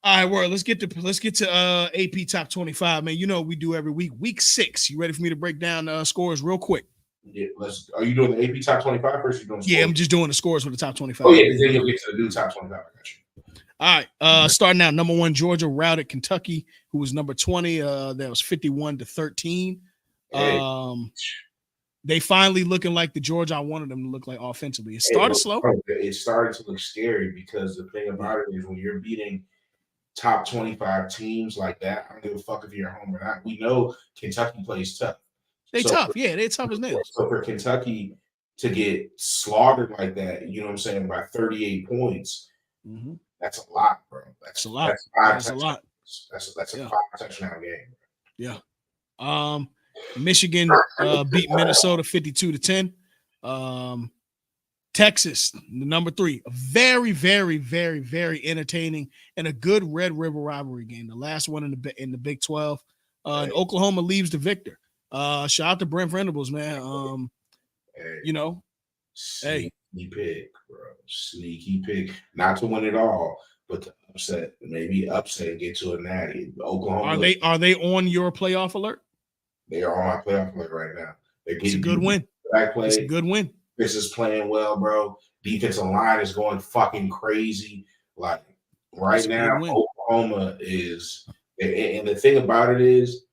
All right, let's get to AP Top 25, man. You know what we do every week. Week 6. You ready for me to break down the scores real quick? Yeah, are you doing the AP Top 25 first? Yeah, I'm just doing the scores for the Top 25. Oh, yeah, then you'll get to the new Top 25. I got you. All right, starting out, number 1, Georgia routed Kentucky who was number 20. That was 51-13. Hey, They finally looking like the Georgia I wanted them to look like offensively. It hey, started look, slow. it started to look scary because the thing about it is when you're beating top 25 teams like that, I don't give a fuck if you're at home or not. We know Kentucky plays tough. They So tough. Yeah, they tough as nails. so for Kentucky to get slaughtered like that, you know what I'm saying, by 38 points, Mm-hmm. that's a lot, bro. It's a lot. That's five That's a touchdowns. lot. That's a Yeah. 5 touchdown game. Yeah. Michigan beat Minnesota 52-10. Texas, the number 3, a very, very, very, very entertaining and a good Red River rivalry game. The last one in the Big 12. And Oklahoma leaves the victor. Shout out to Brent Venables, man. Sneaky pick, bro. Sneaky pick. Not to win it all, but to upset, maybe upset and get to a natty. Oklahoma. Are they on your playoff alert? They are on my playoff alert right now. They're getting it's a good win. It's a good win. Chris is playing well, bro. Defensive line is going fucking crazy. Like right now, Oklahoma is, and the thing about it is,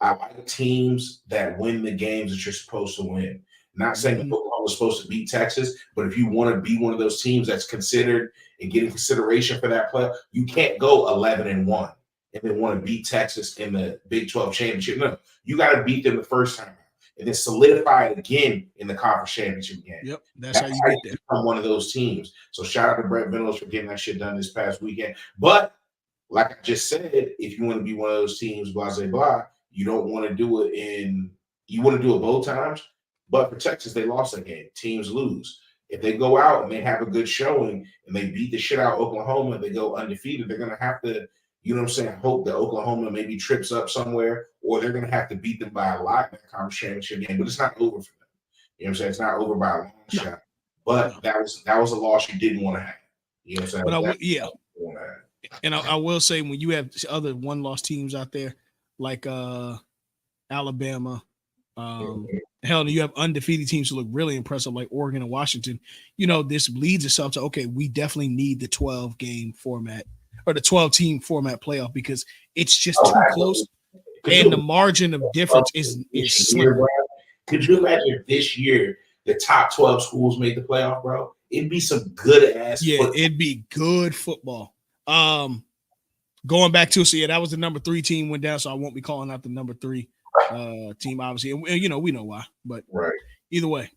I like teams that win the games that you're supposed to win. Not saying that Oklahoma's supposed to beat Texas, but if you want to be one of those teams that's considered and getting consideration for that play, you can't go 11-1 and then want to beat Texas in the Big 12 championship. No, you got to beat them the first time and then solidify it again in the conference championship game. Yep, that's how you get there. Become one of those teams. So shout out to Brett Venables for getting that shit done this past weekend. But like I just said, if you want to be one of those teams, blah, blah, blah, you don't want to do it you want to do it both times. But for Texas, they lost that game. Teams lose. If they go out and they have a good showing and they beat the shit out of Oklahoma and they go undefeated, they're going to have to, you know what I'm saying, hope that Oklahoma maybe trips up somewhere, or they're going to have to beat them by a lot in that conference championship game. But it's not over for them. You know what I'm saying? It's not over by a long shot. But that was a loss you didn't want to have. You know what I'm saying? But and I will say, when you have other one-loss teams out there like Alabama, hell, you have undefeated teams who look really impressive like Oregon and Washington. This leads itself to, okay, we definitely need the 12-game format or the 12-team format playoff because it's just too close, and the margin of difference is slim. Could you imagine if this year the top 12 schools made the playoff, bro? It'd be some good ass. Yeah, football. It'd be good football. Going back to, that was the number 3 team went down, so I won't be calling out the number 3 team, obviously. And, we know why, but either way.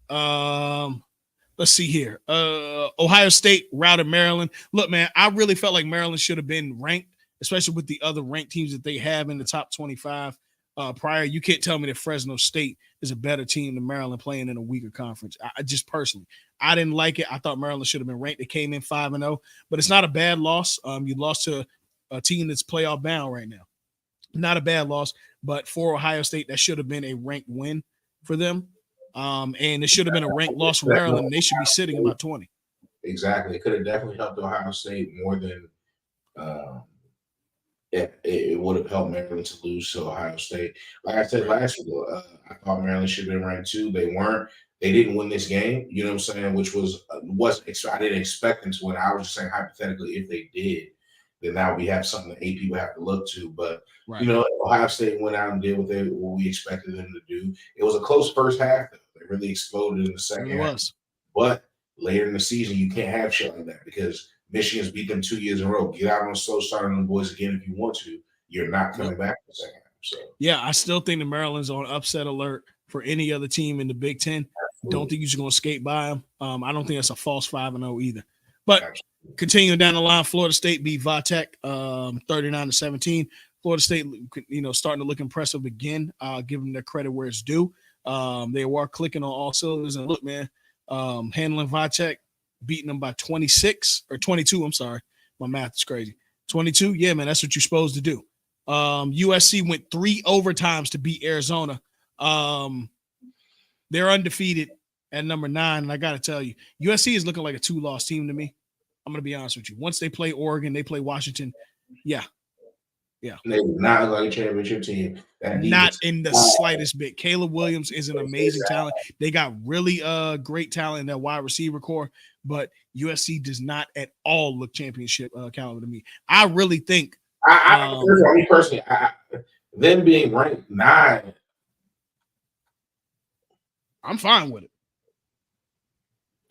Let's see here. Ohio State routed Maryland. Look, man, I really felt like Maryland should have been ranked, especially with the other ranked teams that they have in the top 25 prior. You can't tell me that Fresno State is a better team than Maryland playing in a weaker conference. I just personally, I didn't like it. I thought Maryland should have been ranked. They came in 5-0, but it's not a bad loss. You lost to a team that's playoff bound right now. Not a bad loss, but for Ohio State, that should have been a ranked win for them. And it should have been a ranked loss for Maryland. They should be sitting about 20. Exactly. It could have definitely helped Ohio State more than it would have helped Maryland to lose to Ohio State. Like I said last week, I thought Maryland should have been ranked too. They weren't. They didn't win this game, you know what I'm saying, which I didn't expect them to win. I was just saying hypothetically, if they did, then now we have something that AP would have to look to. But, Ohio State went out and did what we expected them to do. It was a close first half. They really exploded in the second half. But later in the season, you can't have shit like that because Michigan's beat them 2 years in a row. Get out on a slow start on the boys again if you want to. You're not coming back in the second half. So. Yeah, I still think the Maryland's on upset alert for any other team in the Big Ten. Absolutely. Don't think you're just going to skate by them. I don't think that's a false 5-0 either. But continuing down the line, Florida State beat Vatech 39-17. Florida State, starting to look impressive again. Give them their credit where it's due. They were clicking on all cylinders. And look, man, handling Vatech, beating them by 26 or 22. I'm sorry. My math is crazy. 22. Yeah, man, that's what you're supposed to do. USC went 3 overtimes to beat Arizona. They're undefeated at number 9. And I got to tell you, USC is looking like a 2-loss team to me. I'm going to be honest with you. Once they play Oregon, they play Washington. Yeah. They did not look like a championship team. Not in the slightest bit. Caleb Williams is an amazing talent. They got really great talent in that wide receiver core, but USC does not at all look championship caliber to me. I really think Me personally, them being ranked 9, I'm fine with it.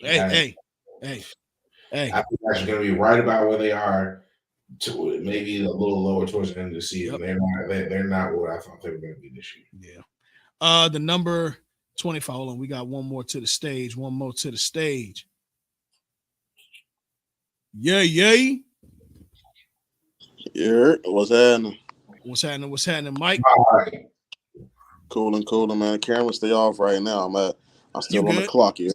I, Hey. I think that's going to be right about where they are. To maybe a little lower towards the end of the season. Yep. They're not what I thought they were going to be this year. Yeah. The number 25. Hold on, we got one more to the stage. One more to the stage. Yay! Yeah, what's happening? What's happening, Mike? All right. Cooling, man. Camera stay off right now. I'm You still on the good? clock here.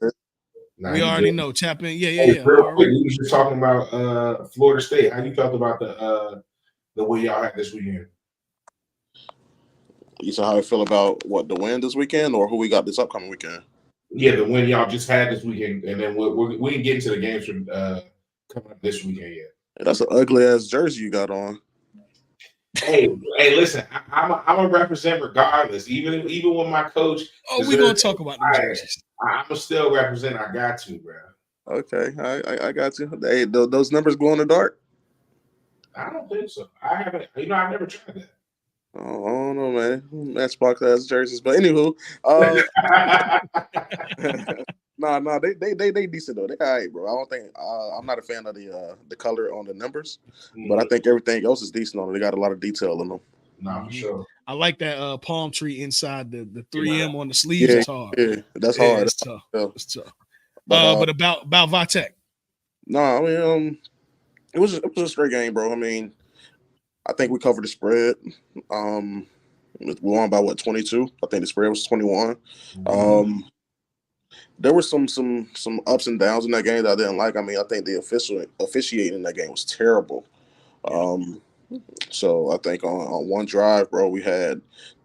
Nah, We you already good. know. Tap in. Yeah. Hey, real quick, Already. you was just talking about Florida State. How you felt about the way y'all had this weekend? You said how I feel about what the win this weekend, or who we got this upcoming weekend? Yeah, the win y'all just had this weekend, and then we didn't get into the games from coming up this weekend yet. Hey, that's an ugly ass jersey you got on. Hey, listen, I'm a represent regardless. Even when my coach, We're gonna talk about them jerseys. I'm a still represent. I got to, bro. Okay, I got you. Hey, those numbers glow in the dark. I don't think so. I haven't. I've never tried that. Oh, I don't know, man. Matchbox ass jerseys, but anywho, nah, they decent though. They all right, bro. I don't think I'm not a fan of the color on the numbers, but I think everything else is decent on it. They got a lot of detail in them. Nah, for sure. I like that palm tree inside the 3M on the sleeves. Yeah, It's hard. Yeah, that's hard. It's tough. Yeah. It's tough. But about Vitek. No, I mean, it was a straight game, bro. I mean, I think we covered the spread. We won by what 22. I think the spread was 21. There were some ups and downs in that game that I didn't like. I mean, I think the officiating in that game was terrible. So I think on one drive, bro, we had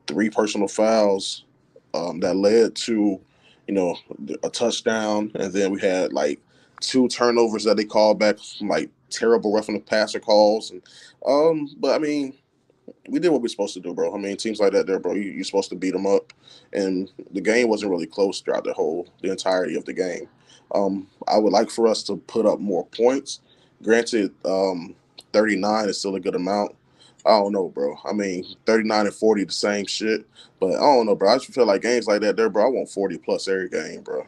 3 personal fouls that led to, a touchdown, and then we had like 2 turnovers that they called back from like terrible roughing the passer calls, and but I mean, we did what we're supposed to do, bro. I mean, teams like that, there, bro, you're supposed to beat them up, and the game wasn't really close throughout the entirety of the game. I would like for us to put up more points. Granted, 39 is still a good amount. I don't know, bro. I mean, 39 and 40, the same shit. But I don't know, bro. I just feel like games like that, there, bro. I want 40 plus every game, bro.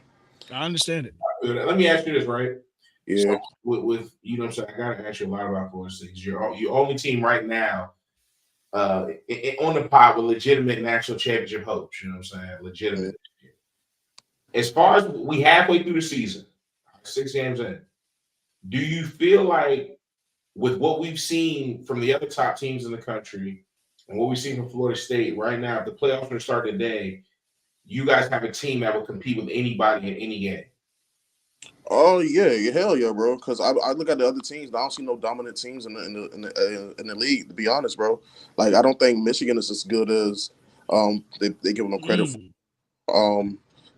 I understand it. Let me ask you this, right? Yeah. So with you know what I'm saying, I gotta ask you a lot about Florida State. You're only team right now on the pod with legitimate national championship hopes. You know what I'm saying? Legitimate. Yeah. As far as we halfway through the season, 6 games in, do you feel like with what we've seen from the other top teams in the country and what we've seen from Florida State right now, if the playoffs are going to start today, you guys have a team that will compete with anybody in any game? Oh yeah, hell yeah, bro. Because I look at the other teams, and I don't see no dominant teams in the league. To be honest, bro, like I don't think Michigan is as good as they give them credit for.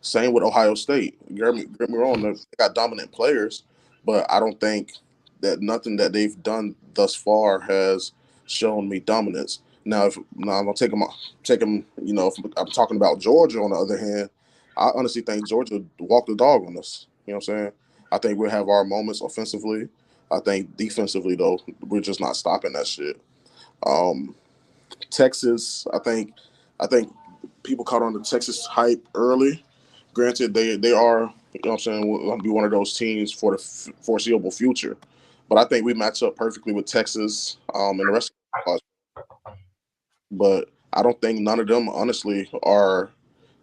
Same with Ohio State. Get me wrong, they got dominant players, but I don't think that nothing that they've done thus far has shown me dominance. Now I'm gonna take them. If I'm talking about Georgia, on the other hand, I honestly think Georgia walked the dog on us. You know what I'm saying? I think we'll have our moments offensively. I think defensively, though, we're just not stopping that shit. Um, Texas, I think people caught on the Texas hype early. Granted, they are, I'm saying, going to be one of those teams for the foreseeable future. But I think we match up perfectly with Texas and the rest of the. But I don't think none of them, honestly, are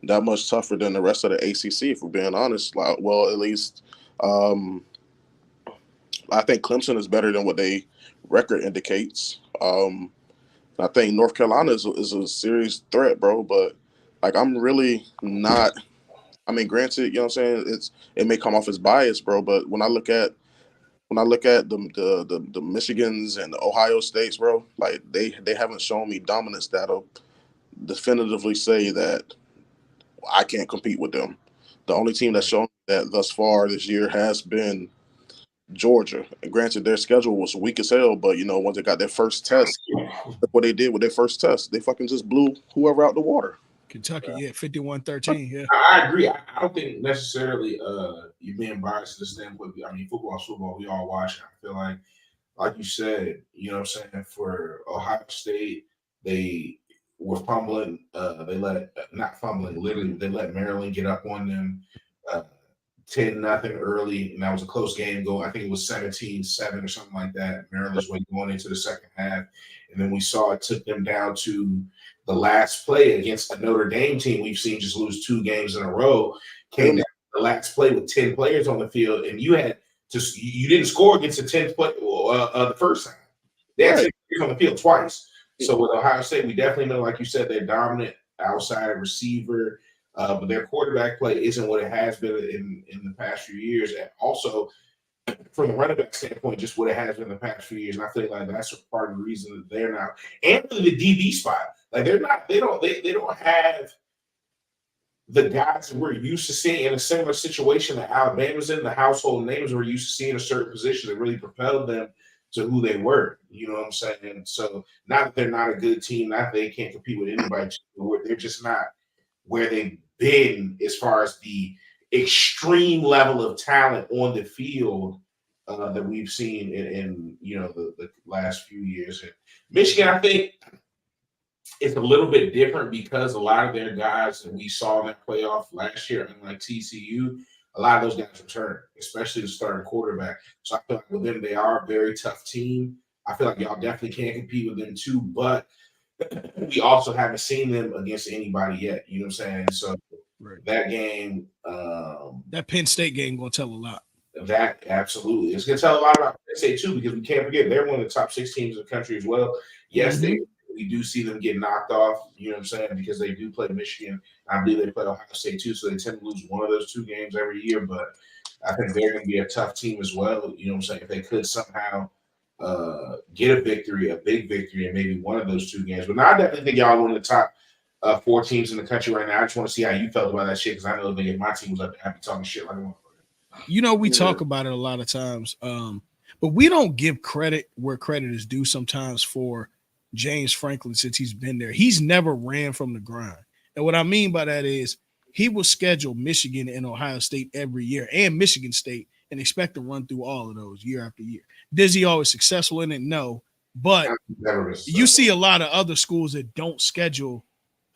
that much tougher than the rest of the ACC, if we're being honest. Like, well, at least um, I think Clemson is better than what they record indicates. I think North Carolina is a serious threat, bro. But like, I'm really not. I mean, granted, you know what I'm saying. It may come off as bias, bro. But when I look at the Michigans and the Ohio States, bro, like they haven't shown me dominance that'll definitively say that I can't compete with them. The only team that's shown that thus far this year has been Georgia. And granted, their schedule was weak as hell, but once they got their first test, look what they did with their first test. They fucking just blew whoever out the water. Kentucky, 51-13. Yeah. I agree. I don't think necessarily you're being biased to the standpoint. I mean, football is football. We all watch it. I feel like like you said, you know what I'm saying, for Ohio State, they were fumbling. They let not fumbling, literally, they let Maryland get up on them. Uh, 10-0 early, and that was a close game. I think it was 17-7 or something like that. Maryland's way going into the second half. And then we saw it took them down to the last play against a Notre Dame team we've seen just lose 2 games in a row. Came down to the last play with 10 players on the field, and you didn't score against the 10th play the first time. They had 10 players on the field twice. So with Ohio State, we definitely know, like you said, they're dominant outside receiver. But their quarterback play isn't what it has been in the past few years. And also, from the running back standpoint, just what it has been in the past few years. And I feel like that's part of the reason that they're not. And really the DB spot. Like they don't have the guys that we're used to seeing in a similar situation that Alabama's in, the household names we're used to seeing in a certain position that really propelled them to who they were. You know what I'm saying? So not that they're not a good team, not that they can't compete with anybody, they're just not where they've been as far as the extreme level of talent on the field that we've seen in the last few years. And Michigan, I think, it's a little bit different because a lot of their guys that we saw in that playoff last year, unlike TCU, a lot of those guys return, especially the starting quarterback. So I feel like with them, they are a very tough team. I feel like y'all definitely can't compete with them too, but we also haven't seen them against anybody yet. You know what I'm saying? So that game, that Penn State game, gonna tell a lot. That absolutely, it's gonna tell a lot about Penn State too, because we can't forget they're one of the top 6 teams in the country as well. Yes, we do see them get knocked off. You know what I'm saying? Because they do play Michigan. I believe they play Ohio State too, so they tend to lose one of those 2 games every year. But I think they're going to be a tough team as well. You know what I'm saying? If they could somehow get a victory, a big victory, in maybe one of those 2 games. But now I definitely think y'all are one of the top 4 teams in the country right now. I just want to see how you felt about that shit, because I know if my team was up there, I'd be talking shit like a we talk about it a lot of times, but we don't give credit where credit is due sometimes for James Franklin since he's been there. He's never ran from the grind. And what I mean by that is he will schedule Michigan and Ohio State every year and Michigan State and expect to run through all of those year after year. Is he always successful in it? No. But you see a lot of other schools that don't schedule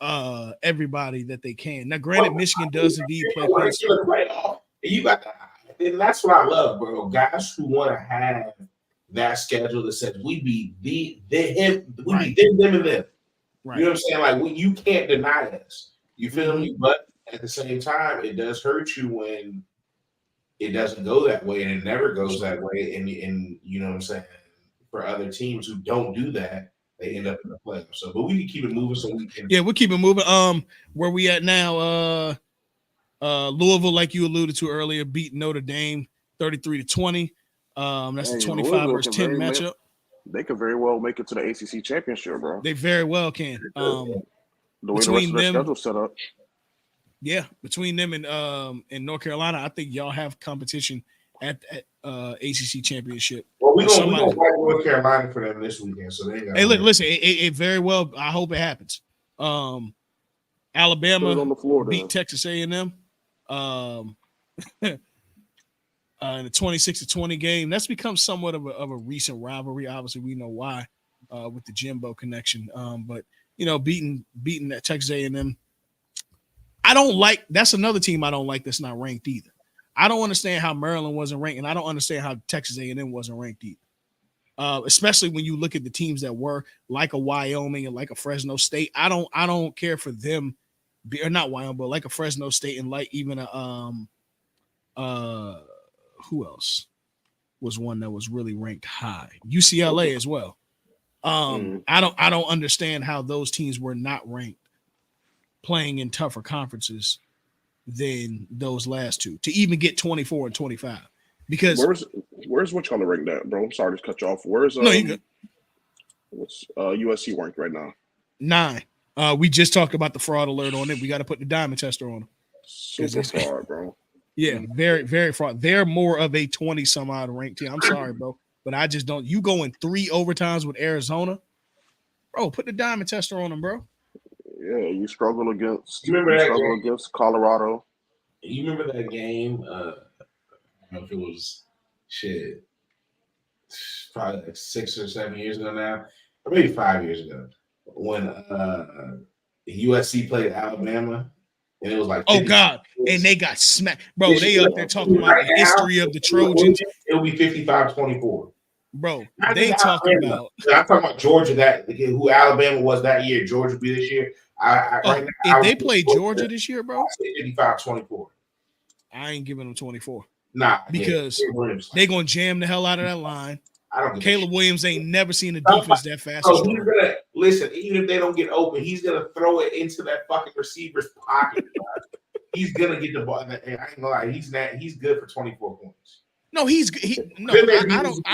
everybody that they can. Now, granted, Michigan does indeed play Penn State. You got that. And that's what I love, bro. Guys who want to have that schedule that says we be them, and them. Right. You know what I'm saying? Like you can't deny us. You feel me? But at the same time, it does hurt you when it doesn't go that way, and it never goes that way. And you know what I'm saying? For other teams who don't do that, they end up in the playoffs. So, but we can keep it moving so we can. Yeah, we'll keep it moving. Where we at now? Louisville, like you alluded to earlier, beat Notre Dame 33-20. That's the 25 versus 10 matchup. They could very well make it to the ACC championship, bro. They very well can. The way the rest of their schedule set up. Yeah, between them and North Carolina, I think y'all have competition at ACC championship. Well, we don't fight North Carolina for them this weekend, so they got. Hey, listen, it very well. I hope it happens. Alabama on the floor, beat Texas A&M. In the 26-20 game. That's become somewhat of a recent rivalry. Obviously, we know why with the Jimbo connection. But beating that Texas A&M. I don't like. That's another team I don't like. That's not ranked either. I don't understand how Maryland wasn't ranked, and I don't understand how Texas A&M wasn't ranked either. Especially when you look at the teams that were like a Wyoming and like a Fresno State. I don't care for them. Or not Wyoming, but like a Fresno State and like even a who else was one that was really ranked high? UCLA as well. I don't understand how those teams were not ranked playing in tougher conferences than those last 2 to even get 24 and 25. Because where's what y'all ranked at, bro? I'm sorry to cut you off. Where's no, you good. What's USC ranked right now? 9. We just talked about the fraud alert on it. We got to put the diamond tester on them. Super fraud, bro. Yeah, very, very fraud. They're more of a 20-some-odd ranked team. I'm sorry, bro, but I just don't. You go in 3 overtimes with Arizona, bro. Put the diamond tester on them, bro. Yeah, you struggle against. Against Colorado. You remember that game? I don't know if it was shit. probably like 6 or 7 years ago now, or maybe 5 years ago, when USC played Alabama, and it was like Oh 50 God, and they got smacked, bro. They up there talking about the history of the Trojans. It'll be 55-24. Bro, Not they just talking Alabama. about. I'm talking about Georgia. Who Alabama was that year. Georgia will be this year. Right now, if they play Georgia this year, bro, 55-24. I ain't giving them 24. Nah, because they gonna jam the hell out of that line. I don't. Caleb Williams ain't never seen a defense that fast. So he's gonna listen. Even if they don't get open, he's gonna throw it into that fucking receiver's pocket. He's gonna get the ball. I ain't gonna lie. He's good for 24 points. No, I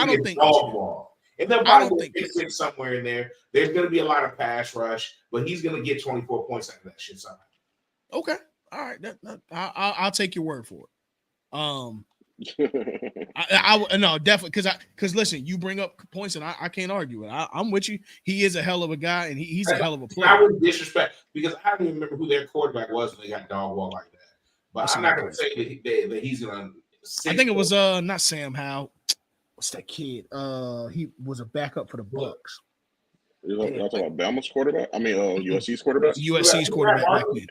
don't think. Ball. And they'll probably fix it somewhere in there. There's gonna be a lot of pass rush, but he's gonna get 24 points out of that shit somehow. Okay, all right. I'll take your word for it. I no, definitely because listen, you bring up points and I can't argue it. I'm with you. He is a hell of a guy and he's a hell of a player. I wouldn't disrespect because I don't even remember who their quarterback was when they got dog wall like that. But I'm not gonna say that he's gonna. I think it was not Sam Howell. What's that kid? He was a backup for the Bucks. You're talking about Bama's quarterback? I mean, USC's quarterback. USC's quarterback back then.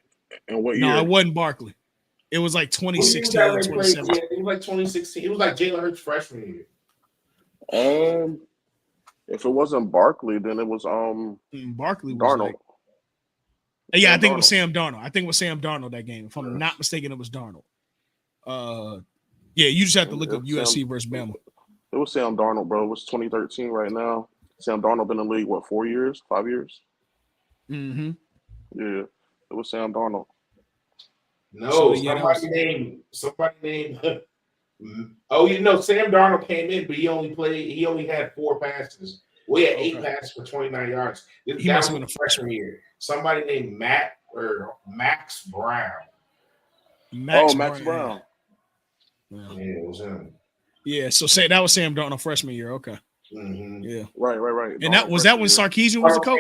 And what year? No, it wasn't Barkley. It was like 2016 or 2017. It was like 2016. It was like Jalen Hurts freshman year. If it wasn't Barkley, then it was Barkley was Darnold. Like, I think it was Sam Darnold. I think it was Sam Darnold that game. If I'm not mistaken, it was Darnold. You just have to look up USC versus Bama. It was Sam Darnold, bro. It was 2013 right now. Sam Darnold been in the league, 4 years, 5 years? Mm-hmm. Yeah, it was Sam Darnold. No, somebody named. Oh, Sam Darnold came in, but he only had 4 passes. We had 8 passes for 29 yards. He must have been a freshman year. Somebody named Max Brown. Max Brown. Yeah, it was him. Yeah, so that was Sam Darnold freshman year. Okay. Mm-hmm. Yeah. Right. And that was when Sarkisian was the coach?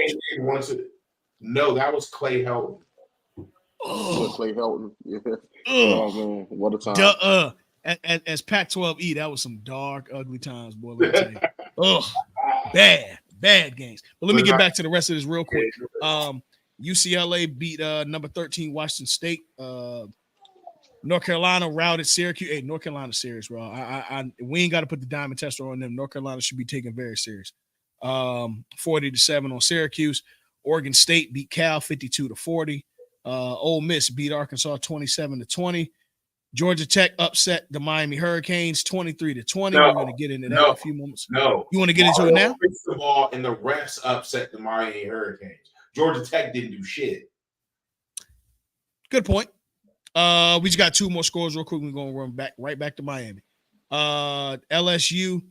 No, that was Clay Helton. Clay Helton. Yeah. Oh man, what a time. As Pac-12 that was some dark, ugly times, boy. Let me tell you. Bad games. But let me get back to the rest of this real quick. UCLA beat number 13 Washington State. North Carolina routed Syracuse. Hey, North Carolina serious, bro. We ain't got to put the diamond tester on them. North Carolina should be taken very serious. 40-7 on Syracuse. Oregon State beat Cal 52-40. Ole Miss beat Arkansas 27-20. Georgia Tech upset the Miami Hurricanes 23-20. We're going to get into that in a few moments. No, you want to get into it now? The ball and the refs upset the Miami Hurricanes. Georgia Tech didn't do shit. Good point. We just got 2 more scores real quick. We're going to run right back to Miami. LSU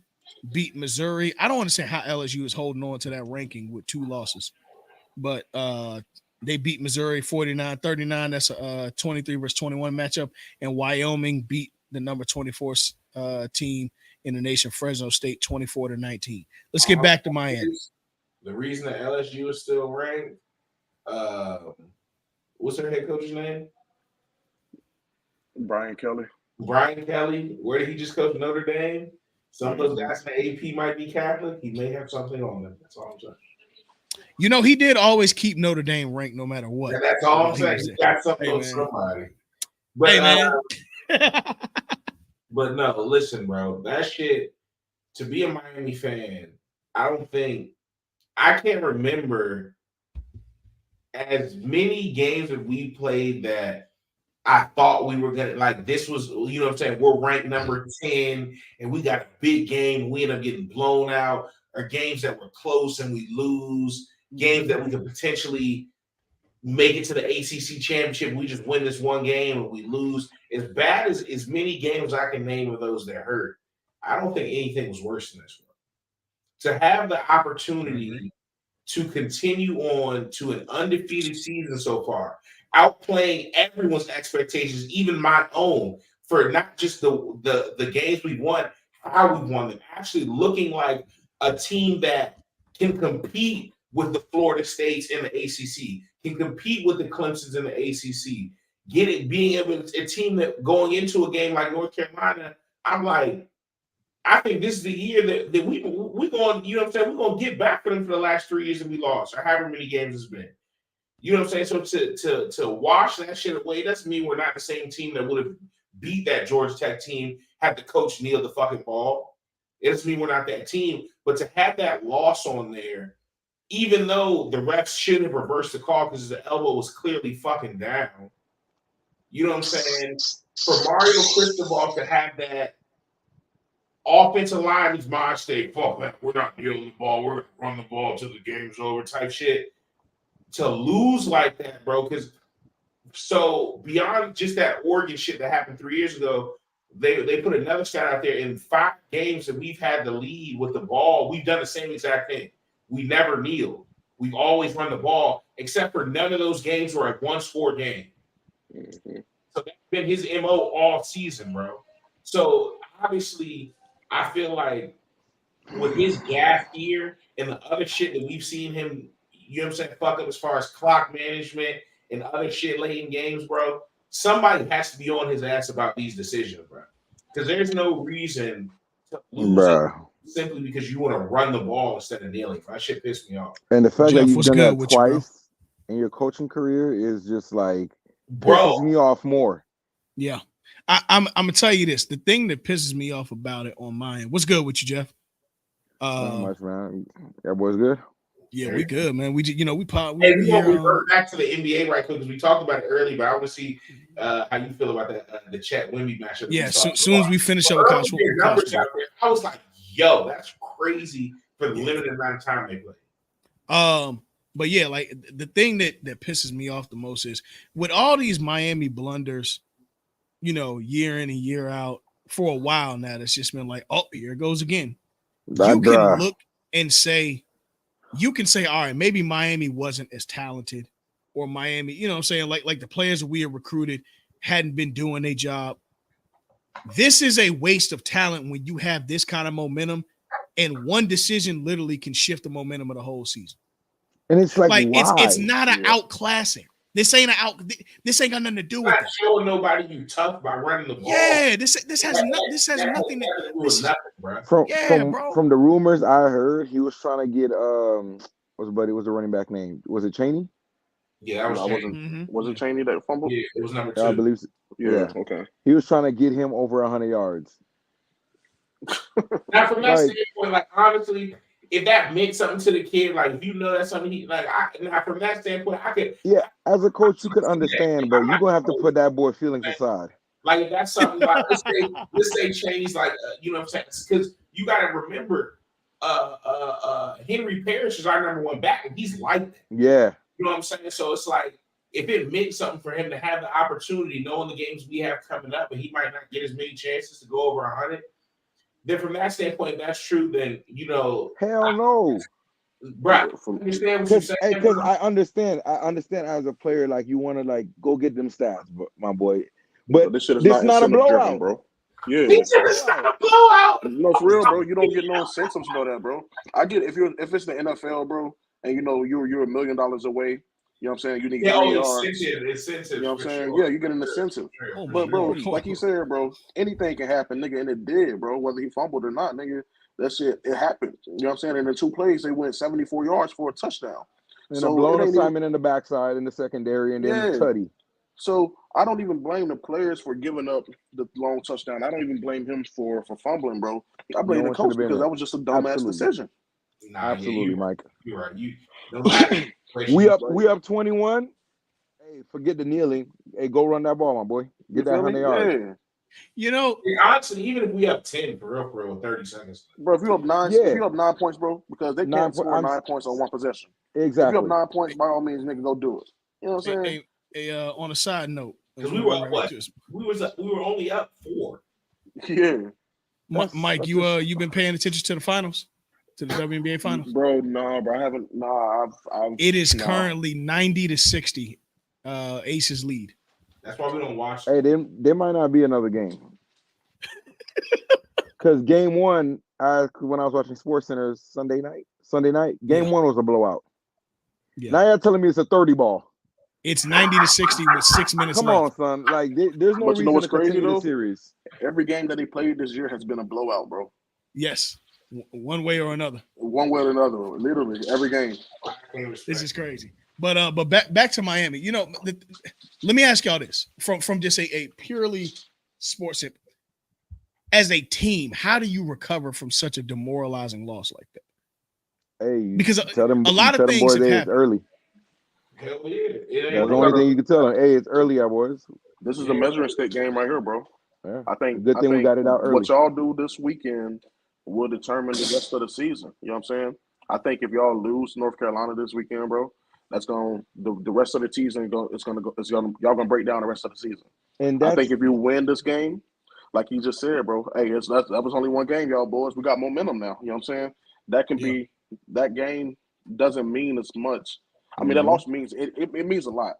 beat Missouri. I don't understand how LSU is holding on to that ranking with 2 losses, but they beat Missouri 49-39. That's a 23 versus 21 matchup. And Wyoming beat the number 24 team in the nation, Fresno State, 24-19. Let's get back to Miami. The reason that LSU is still ranked, what's their head coach's name? Brian Kelly. Where did he just coach? Notre Dame? Some of those guys in the AP might be Catholic. He may have something on them. That's all I'm saying. He did always keep Notre Dame ranked no matter what. And that's all I'm saying. He got something on somebody. But, hey, man. But no, listen, bro. That shit, to be a Miami fan, I can't remember as many games that we played that I thought we were going to, this was, you know what I'm saying? We're ranked number 10 and we got a big game. We end up getting blown out, or games that were close and we lose, games that we could potentially make it to the ACC championship. We just win this one game and we lose. As bad as many games I can name of those that hurt, I don't think anything was worse than this one. To have the opportunity to continue on to an undefeated season so far, outplaying everyone's expectations, even my own, for not just the games we won, how we won them, actually looking like a team that can compete with the Florida States in the ACC, can compete with the Clemsons in the ACC, being able to, a team that going into a game like North Carolina, I'm like, I think this is the year that we going, you know what I'm saying, we're gonna get back for them for the last 3 years that we lost, or however many games it's been. You know what I'm saying? So to wash that shit away doesn't mean we're not the same team that would have beat that Georgia Tech team had the coach kneel the fucking ball. It doesn't mean we're not that team, but to have that loss on there, even though the refs should have reversed the call because the elbow was clearly fucking down. You know what I'm saying? For Mario Cristobal to have that offensive line is my mistake. Fuck that. We're not dealing the ball. We're gonna run the ball till the game's over type shit. To lose like that, bro, because so beyond just that Oregon shit that happened 3 years ago, they put another stat out there in 5 games that we've had the lead with the ball. We've done the same exact thing. We never kneel. We've always run the ball, except for none of those games were a 1-score game. Mm-hmm. So that's been his MO all season, bro. So obviously, I feel like with his gas gear and the other shit that we've seen him, you know what I'm saying, fuck up as far as clock management and other shit late in games, bro. Somebody has to be on his ass about these decisions, bro. Because there's no reason to lose it simply because you want to run the ball instead of kneeling. That shit pissed me off. And the fact Jeff, that you've what's done good that with you, bro? twice in your coaching career is just like Bro, pisses me off more. Yeah. I'm gonna tell you this. The thing that pisses me off about it on mine. What's good with you, Jeff? Not much, man. That boy's good. Yeah, we good, man. We just, you know, we hey, we gonna revert back to the NBA right quick because we talked about it early, but I want to see how you feel about that the Chet Wemby matchup. Yeah, soon as we finish up with college numbers out there, I was like, yo, that's crazy for the limited amount of time they play. But yeah, like the thing that pisses me off the most is with all these Miami blunders, you know, year in and year out for a while now, it's just been like, oh, here it goes again. You can look and say, all right, maybe Miami wasn't as talented, or Miami, you know what I'm saying? Like the players that we have recruited hadn't been doing their job. This is a waste of talent when you have this kind of momentum, and one decision literally can shift the momentum of the whole season. And it's like why? It's not an outclassing. This ain't got nothing to do with it. Not showing nobody you tough by running the ball. Yeah, this has nothing to do with nothing, bro. From the rumors I heard, he was trying to get what's the running back name? Was it Chaney? Yeah, that was Was it Chaney that fumbled? Yeah, it was number 2. I believe so. Yeah. Okay. He was trying to get him over 100 yards. Now, from that standpoint, like honestly, if that meant something to the kid, like if you know that's something he like, from that standpoint, I could. Yeah, as a coach, you could understand, but you're gonna have to put that boy feelings aside. Like if that's something like let's say Chaney's like, you know what I'm saying? Because you got to remember, Henry Parrish is our number 1 back, and he's like that. Yeah. You know what I'm saying? So it's like if it meant something for him to have the opportunity, knowing the games we have coming up, and he might not get as many chances to go over 100. Then from that standpoint, that's true. Then you know, hell no, right? Understand what you're saying? Because I understand as a player, like you want to like go get them stats, my boy. But this shit is not a blowout, driven, bro. Yeah, it's not a blowout. No, for real, bro. You don't get no incentives for that, bro. I get if it's the NFL, bro, and you know you're $1 million away. You know what I'm saying? You need 3 yards. Incentive, you know what I'm saying? Sure. Yeah, you get an incentive. But bro, like you said, bro, anything can happen, nigga, and it did, bro. Whether he fumbled or not, nigga, that shit it happened. You know what I'm saying? And in 2 plays, they went 74 yards for a touchdown. And so a blown assignment in the backside in the secondary, and then Tutty. So I don't even blame the players for giving up the long touchdown. I don't even blame him for fumbling, bro. I blame the coach because that was just a dumbass decision. Absolutely, Mike. You're right. No matter. we up 21. Hey, forget the kneeling. Hey, go run that ball, my boy. Get that 100 yards. Yeah. You know, honestly, even if we up 10 for real, 30 seconds. Bro, if you up 9, if you up 9 points, bro, because they can't score 9 points on one possession. Exactly. If you up 9 points, by all means, nigga, go do it. You know what I'm saying? On a side note, because we were up what? We were only up 4. Yeah. Mike, you've been paying attention to the finals, to the WNBA finals, bro? No, bro, I haven't. It is currently 90-60. Aces lead. That's why we don't watch. Hey, there might not be another game. Because game 1, when I was watching SportsCenter Sunday night, game 1 was a blowout. Yeah. Now you're telling me it's a 30 ball. It's 90-60 with 6 minutes left. Come on, son. Like there's no reason to continue the series. Every game that he played this year has been a blowout, bro. Yes, one way or another. One way or another, literally every game. This is crazy. But back to Miami. You know, let me ask y'all this from just a purely sports. As a team, how do you recover from such a demoralizing loss like that? Hey, Because tell them, a lot of things boys, have hey, it's happened. early. Hell yeah. That's the only thing you can tell them. Hey, it's early, our boys. This is a measuring stick game right here, bro. Yeah. I think Good thing we got it out early. What y'all do this weekend will determine the rest of the season. You know what I'm saying? I think if y'all lose North Carolina this weekend, bro, that's going the rest of the season y'all gonna break down the rest of the season. And I think if you win this game, like you just said, bro, hey, that was only one game, y'all boys. We got momentum now. You know what I'm saying? That can be that game doesn't mean as much. I mean, that loss means it means a lot,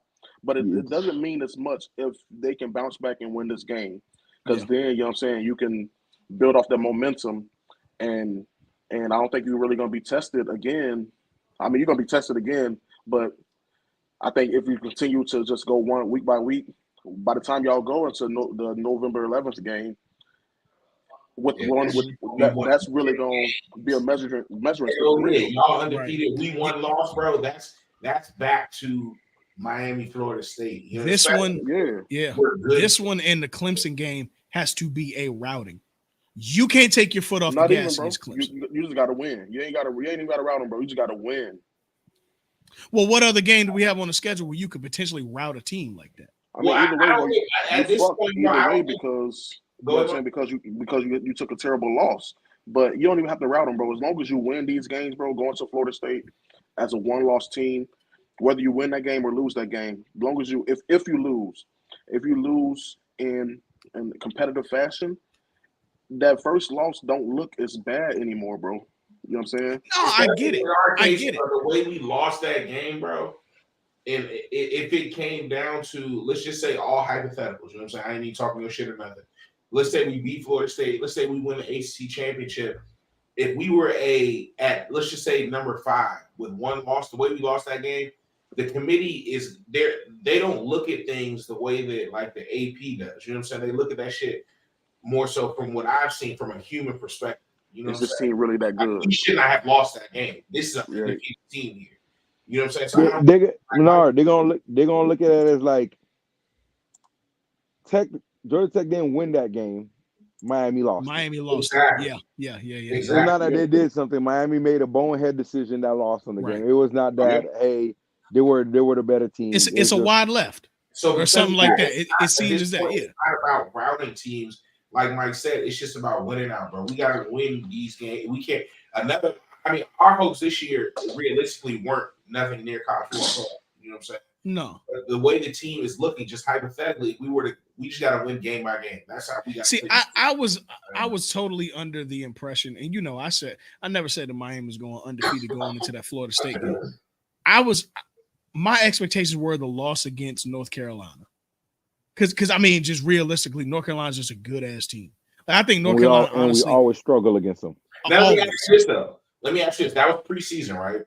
but it doesn't mean as much if they can bounce back and win this game. Because then, you know what I'm saying, you can build off that momentum, and I don't think you're really going to be tested again. I mean, you're going to be tested again, but I think if you continue to just go one week by week, by the time y'all go into the November 11th game, that's really going to be a measuring stick for real. Y'all undefeated. We won, lost, bro. That's back to Miami, Florida State. You know, this one, yeah. This one and the Clemson game has to be a routing. You can't take your foot off the gas against Clemson. You just got to win. You ain't even got to route them, bro. You just got to win. Well, what other game do we have on the schedule where you could potentially route a team like that? I mean, either way, because you know what I'm saying, because you took a terrible loss. But you don't even have to route them, bro. As long as you win these games, bro, going to Florida State as a one-loss team, whether you win that game or lose that game, as long as if you lose in competitive fashion, that first loss don't look as bad anymore, bro. You know what I'm saying? No, I get it. I get it. The way we lost that game, bro, and if it came down to, let's just say all hypotheticals, you know what I'm saying? I ain't even talking no shit or nothing. Let's say we beat Florida State. Let's say we win the ACC championship. If we were let's just say number 5 with one loss, the way we lost that game, the committee is there. They don't look at things the way that like the AP does. You know what I'm saying? They look at that shit more so from what I've seen from a human perspective. You know, is this team really that good? We should not have lost that game. This is a undefeated team here. You know what I'm saying? So they're gonna look at it as like Georgia Tech didn't win that game. Miami lost. Exactly. Yeah. Exactly. It's not that they did something. Miami made a bonehead decision that lost on the game. It was not that hey, they were the better team. It's a wide left. Or something like that. It seems as that. It's not about routing teams. Like Mike said, it's just about winning out, bro. We gotta win these games. We can't our hopes this year realistically weren't nothing near college football. You know what I'm saying? No. The way the team is looking, just hypothetically, we just gotta win game by game. That's how we got. See, I was totally under the impression, and I never said that Miami was going undefeated going into that Florida State game. My expectations were the loss against North Carolina. Because I mean, just realistically, North Carolina's just a good ass team. I think North Carolina, honestly, we always struggle against them. Now let me ask you this. That was preseason, right?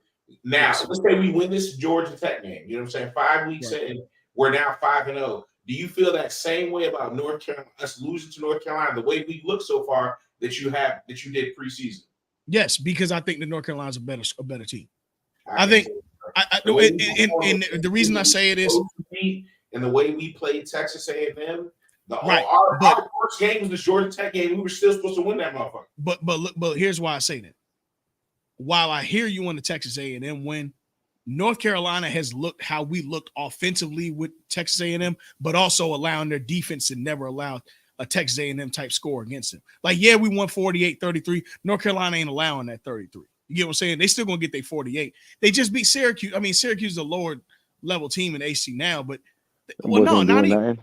Now, let's say we win this Georgia Tech game. You know what I'm saying? 5 weeks in, we're now 5-0. Do you feel that same way about North Carolina, us losing to North Carolina, the way we look so far that you did preseason? Yes, because I think that North Carolina's a better team. I think the reason I say it is, and the way we played Texas A&M, our first game was the Georgia Tech game. We were still supposed to win that motherfucker. But here's why I say that. While I hear you on the Texas A&M win, North Carolina has looked how we looked offensively with Texas A&M, but also allowing their defense to never allow a Texas A&M type score against them. Like, yeah, we won 48-33. North Carolina ain't allowing that 33. You get what I'm saying? They still gonna get their 48. They just beat Syracuse. I mean, Syracuse is a lower level team in AC now, but not even.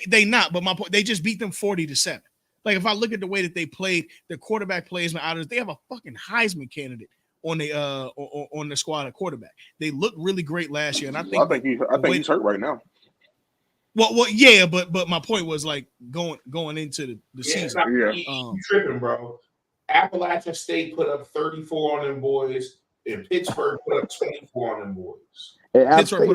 They not. But my point, they just beat them 40-7. Like, if I look at the way that they played, their quarterback plays they have a fucking Heisman candidate on the squad at quarterback. They looked really great last year, and I think he's hurt right now. Well, yeah, but my point was like going into the season. You tripping, bro. Appalachian State put up 34 on them boys, and Pittsburgh put up 24 on them boys. And App State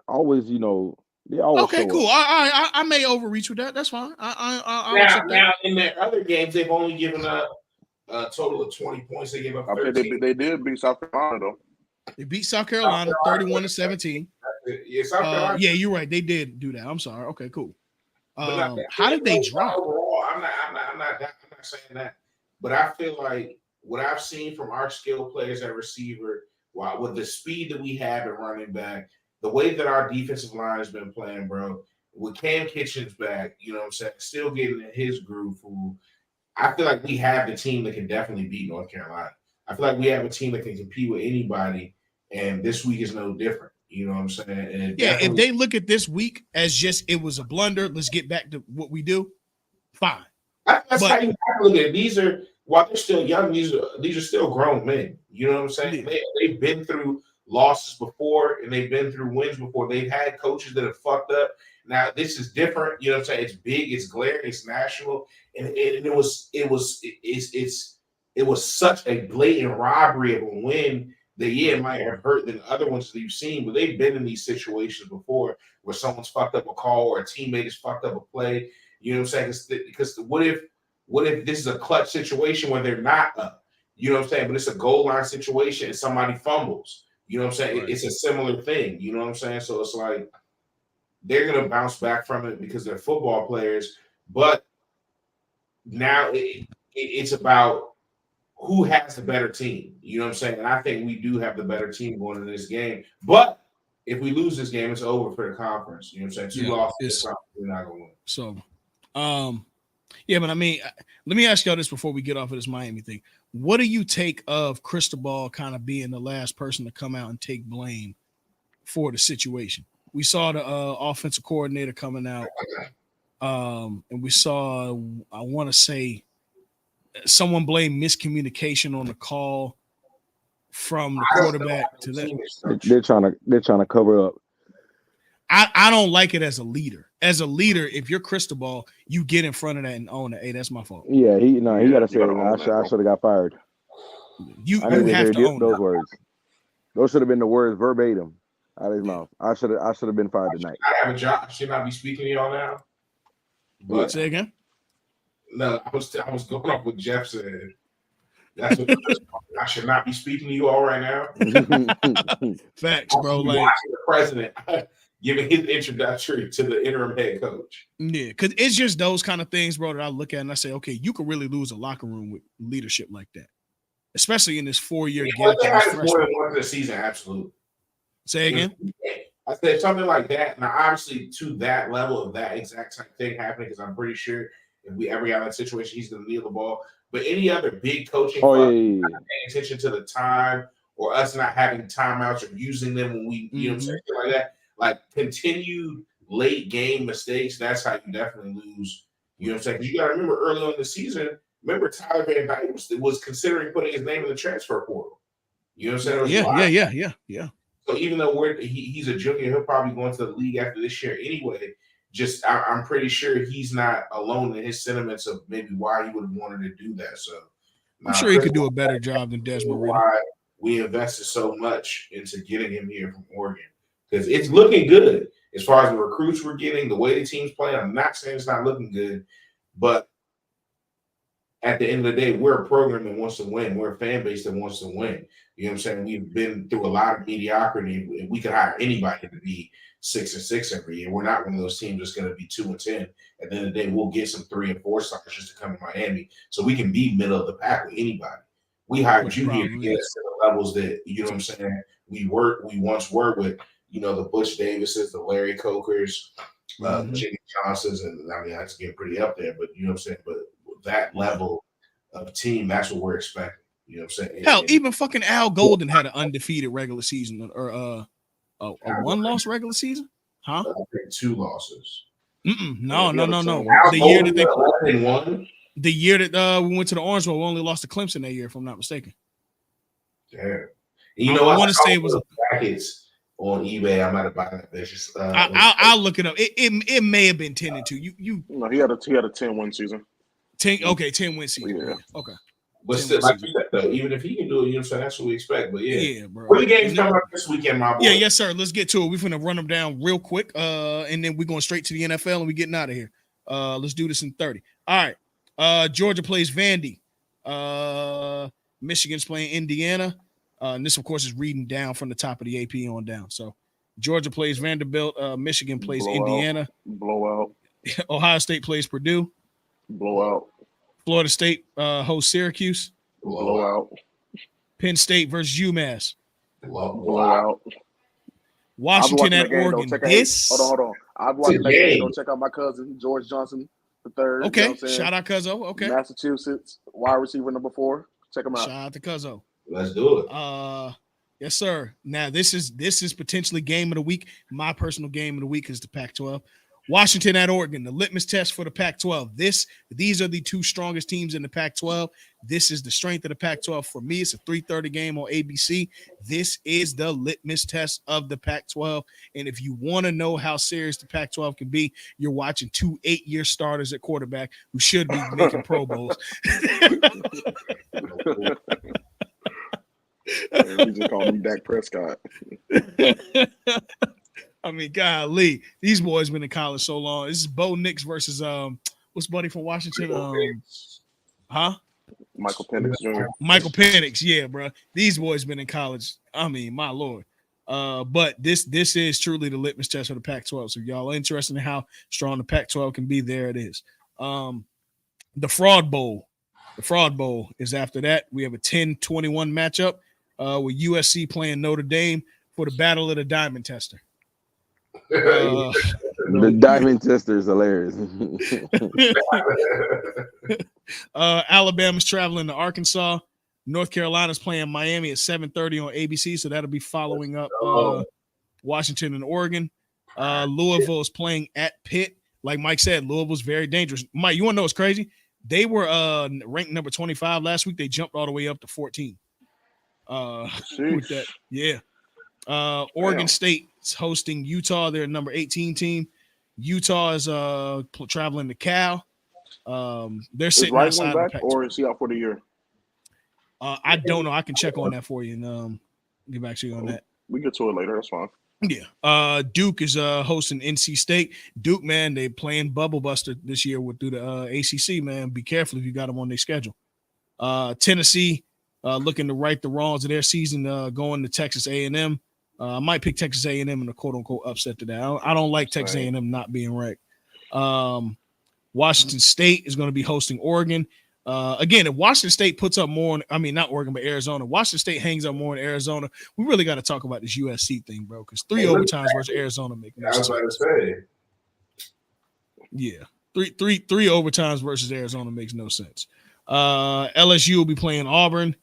always, you know, they always okay, cool. I may overreach with that. That's fine. Now in their other games, they've only given up a total of 20 points. They gave up I 13. think they did beat South Carolina though. They beat South Carolina 31-17. Yeah, South Carolina. Yeah, you're right. They did do that. I'm sorry. Okay, cool. But How did they drop? Overall, I'm not saying that. But I feel like what I've seen from our skill players at receiver, with the speed that we have at running back, the way that our defensive line has been playing, bro, with Cam Kitchens back, you know what I'm saying, still getting in his groove. I feel like we have the team that can definitely beat North Carolina. I feel like we have a team that can compete with anybody, and this week is no different. You know what I'm saying? And yeah, if they look at this week as just it was a blunder, let's get back to what we do. Fine. That's how you have to look at it. These are, while they're still young, these are still grown men. You know what I'm saying? Yeah. They've been through losses before, and they've been through wins before. They've had coaches that have fucked up. Now this is different. You know what I'm saying? It's big, it's glaring, it's national, and it was such a blatant robbery of a win that it might have hurt than other ones that you've seen, but they've been in these situations before where someone's fucked up a call or a teammate has fucked up a play. You know what I'm saying? Because what if this is a clutch situation where they're not up? You know what I'm saying? But it's a goal line situation and somebody fumbles. You know what I'm saying? Right. It's a similar thing. You know what I'm saying? So it's like they're going to bounce back from it because they're football players. But now it's about who has the better team. You know what I'm saying? And I think we do have the better team going in this game. But if we lose this game, it's over for the conference. You know what I'm saying? 2 losses, we're not going to win. So, yeah, but I mean, let me ask y'all this before we get off of this Miami thing. What do you take of Cristobal kind of being the last person to come out and take blame for the situation? We saw the offensive coordinator coming out, and we saw, I want to say, someone blamed miscommunication on the call from the quarterback to them. They're trying to cover up. I don't like it as a leader. As a leader, if you're Cristobal, you get in front of that and own it. Hey, that's my fault. Yeah, he got to say, I should have got fired. You have to own those words. Those should have been the words verbatim out of his mouth. I should have been fired tonight. I have a job. I should not be speaking to y'all now. But say again. No, I was going off what Jeff said. That's what I should not be speaking to you all right now. Facts, bro. Like watching the president giving his introductory to the interim head coach. Yeah, because it's just those kind of things, bro, that I look at and I say, okay, you could really lose a locker room with leadership like that, especially in this 4-year gap. More than once this season, absolutely. Say again. I said something like that. Now, obviously, to that level of that exact type thing happening, because I'm pretty sure if we ever got in that situation, he's going to kneel the ball. But any other big coaching, not paying attention to the time or us not having timeouts or using them when we, you know what I'm saying, like that, like continued late game mistakes, that's how you definitely lose. You know what I'm saying? Because you got to remember early on in the season, Tyler Van Dyke was considering putting his name in the transfer portal. You know what I'm saying? Yeah. So even though he's a junior, he'll probably go into the league after this year anyway. Just I'm pretty sure he's not alone in his sentiments of maybe why he would have wanted to do that. So I'm sure he could do a better job than Desmond Ridder. Why we invested so much into getting him here from Oregon, because it's looking good as far as the recruits we're getting, the way the team's playing. I'm not saying it's not looking good, but at the end of the day, we're a program that wants to win. We're a fan base that wants to win. You know what I'm saying? We've been through a lot of mediocrity. We could hire anybody to be 6-6 every year. We're not one of those teams that's going to be 2-10. At the end of the day, we'll get some 3 and 4 stars just to come to Miami, so we can be middle of the pack with anybody. We hired you here to get us to the levels that, you know what I'm saying, we once were with, you know, the Butch Davises, the Larry Cokers, Jimmy Johnsons, and I mean that's getting pretty up there. But you know what I'm saying. But that level of team, that's what we're expecting. You know what I'm saying? Hell, even fucking Al Golden had an undefeated regular season or a 1-loss regular season, huh? I think 2 losses. No. The year that they 11-1. The year that we went to the Orange Bowl, we only lost to Clemson that year, if I'm not mistaken. Damn. You know, I want to say it was brackets on eBay. I might have bought that bitch. I'll look it up. It may have been 10-2. No, he had a 10-win season. 10-win season. Yeah. Okay. But still, like you said, though, even if he can do it, you know what I'm saying, that's what we expect. But yeah, bro. What the games coming up this weekend, my boy? Yeah, yes, sir. Let's get to it. We're gonna run them down real quick, and then we're going straight to the NFL and we're getting out of here. Let's do this in 30. All right. Georgia plays Vandy. Michigan's playing Indiana. And this, of course, is reading down from the top of the AP on down. So Georgia plays Vanderbilt. Michigan plays Indiana. Blowout. Ohio State plays Purdue. Blowout. Florida State hosts Syracuse. Blowout. Penn State versus UMass. Blowout. Washington at Oregon. Hold on. I've watched that game. Don't check out my cousin, George Johnson III. Okay. You know what I'm Shout out Cuzzo. Okay. Massachusetts, wide receiver number 4. Check him out. Shout out to Cuzzo. Let's do it. Yes, sir. Now this is potentially game of the week. My personal game of the week is the Pac-12. Washington at Oregon, the litmus test for the Pac-12. These are the two strongest teams in the Pac-12. This is the strength of the Pac-12 for me. It's a 3:30 game on ABC. This is the litmus test of the Pac-12. And if you want to know how serious the Pac-12 can be, you're watching 2 8-year starters at quarterback who should be making Pro Bowls. We just call him Dak Prescott. I mean, golly, these boys been in college so long. This is Bo Nix versus what's buddy from Washington? Michael Penix Jr. Michael Penix, yeah, bro. These boys been in college. I mean, my lord. But this is truly the litmus test for the Pac-12. So if y'all are interested in how strong the Pac-12 can be, there it is. The Fraud Bowl. The Fraud Bowl is after that. We have a 10-21 matchup with USC playing Notre Dame for the Battle of the Diamond Tester. The Diamond Tester is hilarious. Alabama's traveling to Arkansas. North Carolina's playing Miami at 7:30 on ABC, so that'll be following up Washington and Oregon. Louisville is playing at Pitt. Like Mike said, Louisville's very dangerous. Mike, you want to know what's crazy? They were ranked number 25 last week. They jumped all the way up to 14. With that, yeah. Oregon State is hosting Utah. They're number 18 team. Utah is traveling to Cal. They're sitting outside back, or is he out for the year? I don't know. I can check on that for you and get back to you on that. We get to it later. That's fine. Yeah. Duke is hosting NC State. Duke, man, they playing Bubble Buster this year through the ACC, man. Be careful if you got them on their schedule. Tennessee looking to right the wrongs of their season, going to Texas A&M. I might pick Texas A&M in a quote-unquote upset to that. I don't like Texas A&M not being ranked. Washington State is going to be hosting Oregon. Again, if Washington State puts up more, not Oregon, but Arizona. Washington State hangs up more in Arizona. We really got to talk about this USC thing, bro, because 3 overtimes versus Arizona make no sense. I was about to say. Yeah, three overtimes versus Arizona makes no sense. LSU will be playing Auburn.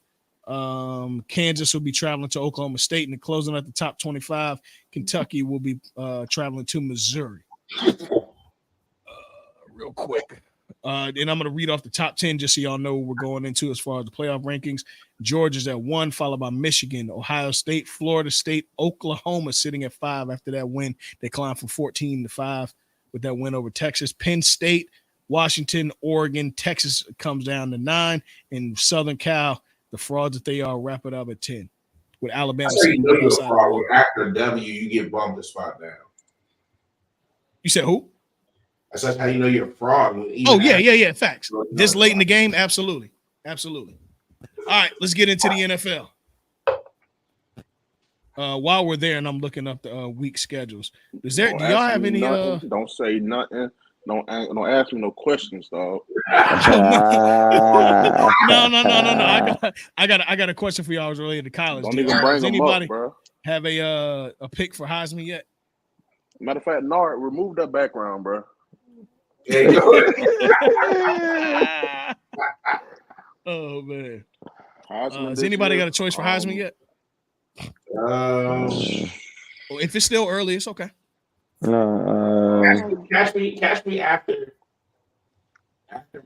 Kansas will be traveling to Oklahoma State, and closing at the top 25. Kentucky will be traveling to Missouri. Real quick. And I'm going to read off the top 10 just so y'all know what we're going into as far as the playoff rankings. Georgia's at 1, followed by Michigan, Ohio State, Florida State, Oklahoma sitting at 5 after that win. They climbed from 14 to 5 with that win over Texas. Penn State, Washington, Oregon, Texas comes down to 9, and Southern Cal, the frauds that they are, wrap it up at 10. With Alabama sitting outside. After W, you get bumped a spot down. You said who? That's how you know you're a fraud. Yeah. Facts. This late in the game, absolutely. All right, let's get into the NFL. While we're there, and I'm looking up the week schedules. Do y'all have any? Don't say nothing. Don't ask me no questions, dog. No. I got a question for y'all related to college. Don't even bring them up, bro. Have a pick for Heisman yet? Matter of fact, Nard, remove that background, bro. Oh man. Has anybody got a choice for Heisman yet? If it's still early, it's okay. Catch me after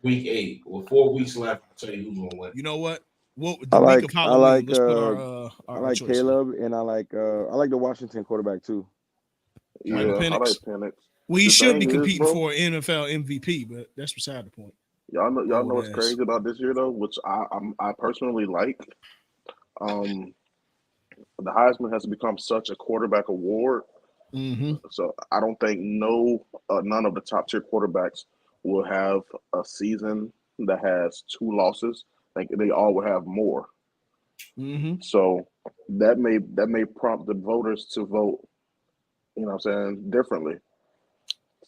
week 8 with 4 weeks left. I'll tell you who's gonna win. You know what? I like Caleb, and I like the Washington quarterback too. Yeah, I like Penix. Well, he should be competing for an NFL MVP, but that's beside the point. Y'all know what's crazy about this year though, which I personally like. The Heisman has become such a quarterback award. Mm-hmm. So I don't think none of the top tier quarterbacks will have a season that has 2 losses think they all would have more. Mm-hmm. So that may prompt the voters to vote, you know what I'm saying, differently.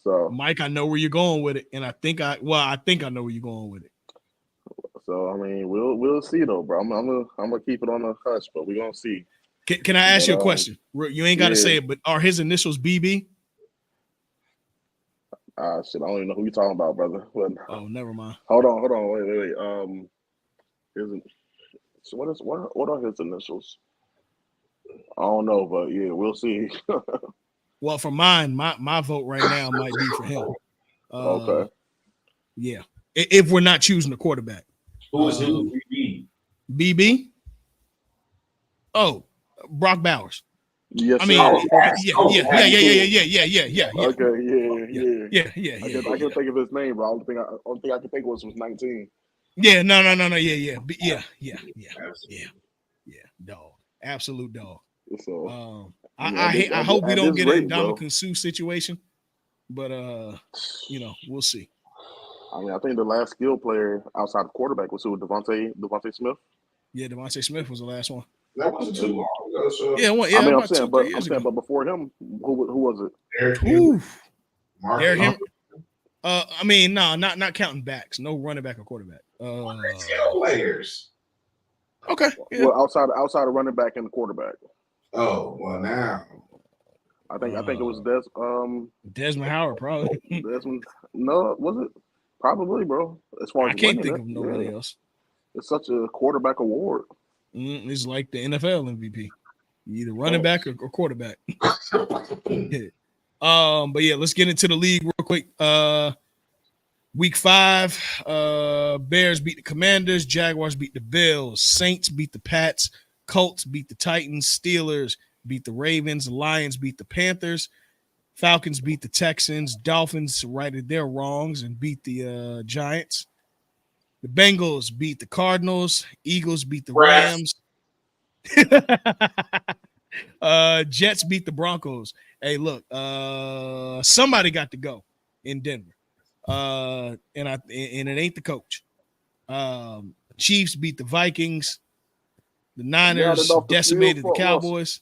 So Mike, I know where you're going with it, and I think I know where you're going with it. So I mean, we'll see though, bro. I'm gonna keep it on the hush, but we're gonna see. Can I ask you a question? You ain't got to say it, but are his initials BB? Shit, I don't even know who you're talking about, brother. But, oh, never mind. Hold on, wait. So what are his initials? I don't know, but yeah, we'll see. Well, for mine, my vote right now might be for him. Okay. Yeah, if we're not choosing a quarterback. Who is BB? BB? Oh, Brock Bowers. Yes, I mean, sir. yeah. Okay, Yeah. I can think of his name, but only thing I could think was 19. Yeah, no. Yeah. Dog. Absolute dog. So I hope we don't get an Ndamukong Suh situation, but we'll see. I mean, I think the last skilled player outside of quarterback was Devontae Smith. Yeah, Devontae Smith was the last one. That wasn't too long ago. So I'm saying, but before him, who was it? Derrick Henry. Derrick Henry. I mean, no, not counting backs. No running back or quarterback. Skill players. Okay. Yeah. Well, outside of running back and quarterback. Oh well, now I think it was Desmond Howard, probably. Desmond. No, was it? Probably, bro. As far as I can't think of nobody else. It's such a quarterback award. It's like the NFL MVP. You either running back or quarterback. But yeah, let's get into the league real quick. Week 5, Bears beat the Commanders, Jaguars beat the Bills, Saints beat the Pats, Colts beat the Titans, Steelers beat the Ravens, Lions beat the Panthers, Falcons beat the Texans, Dolphins righted their wrongs and beat the Giants. The Bengals beat the Cardinals, Eagles beat the Rams. Jets beat the Broncos. Hey, look, somebody got to go in Denver. And it ain't the coach. Chiefs beat the Vikings. The Niners decimated the Cowboys.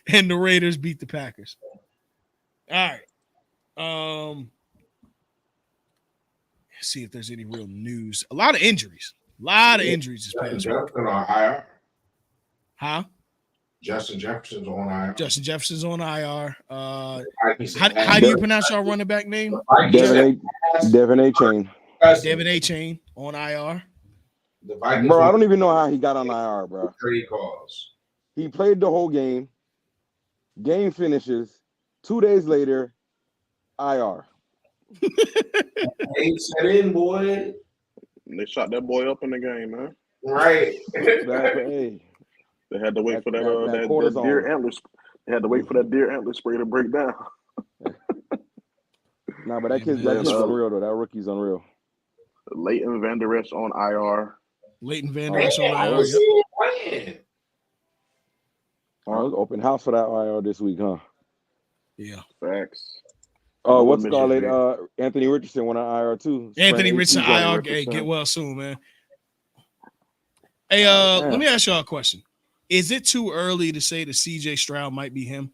And the Raiders beat the Packers. All right. Let's see if there's any real news. A lot of injuries. This past week. on IR. Huh? Justin Jefferson's on IR. Jefferson's on IR. How do you pronounce your running back name? Devin A. Chain. Devin A. Chain on IR. Bro, I don't even know how he got on IR, bro. Trade calls. He played the whole game. Game finishes. 2 days later, IR. Ain't set in, boy. They shot that boy up in the game, man. Right. They had to wait for that deer antler. They had to wait for that deer antler spray to break down. Nah, but that kid's unreal though. That rookie's unreal. Leighton Van Der Esch on IR. Leighton Van Der Esch on IR. I was open house for that IR this week, huh? Yeah. Facts. Oh, what's it called? Anthony Richardson went on IR too. Anthony Richardson IR. Hey, get well soon, man. Hey, let me ask y'all a question. Is it too early to say that CJ Stroud might be him?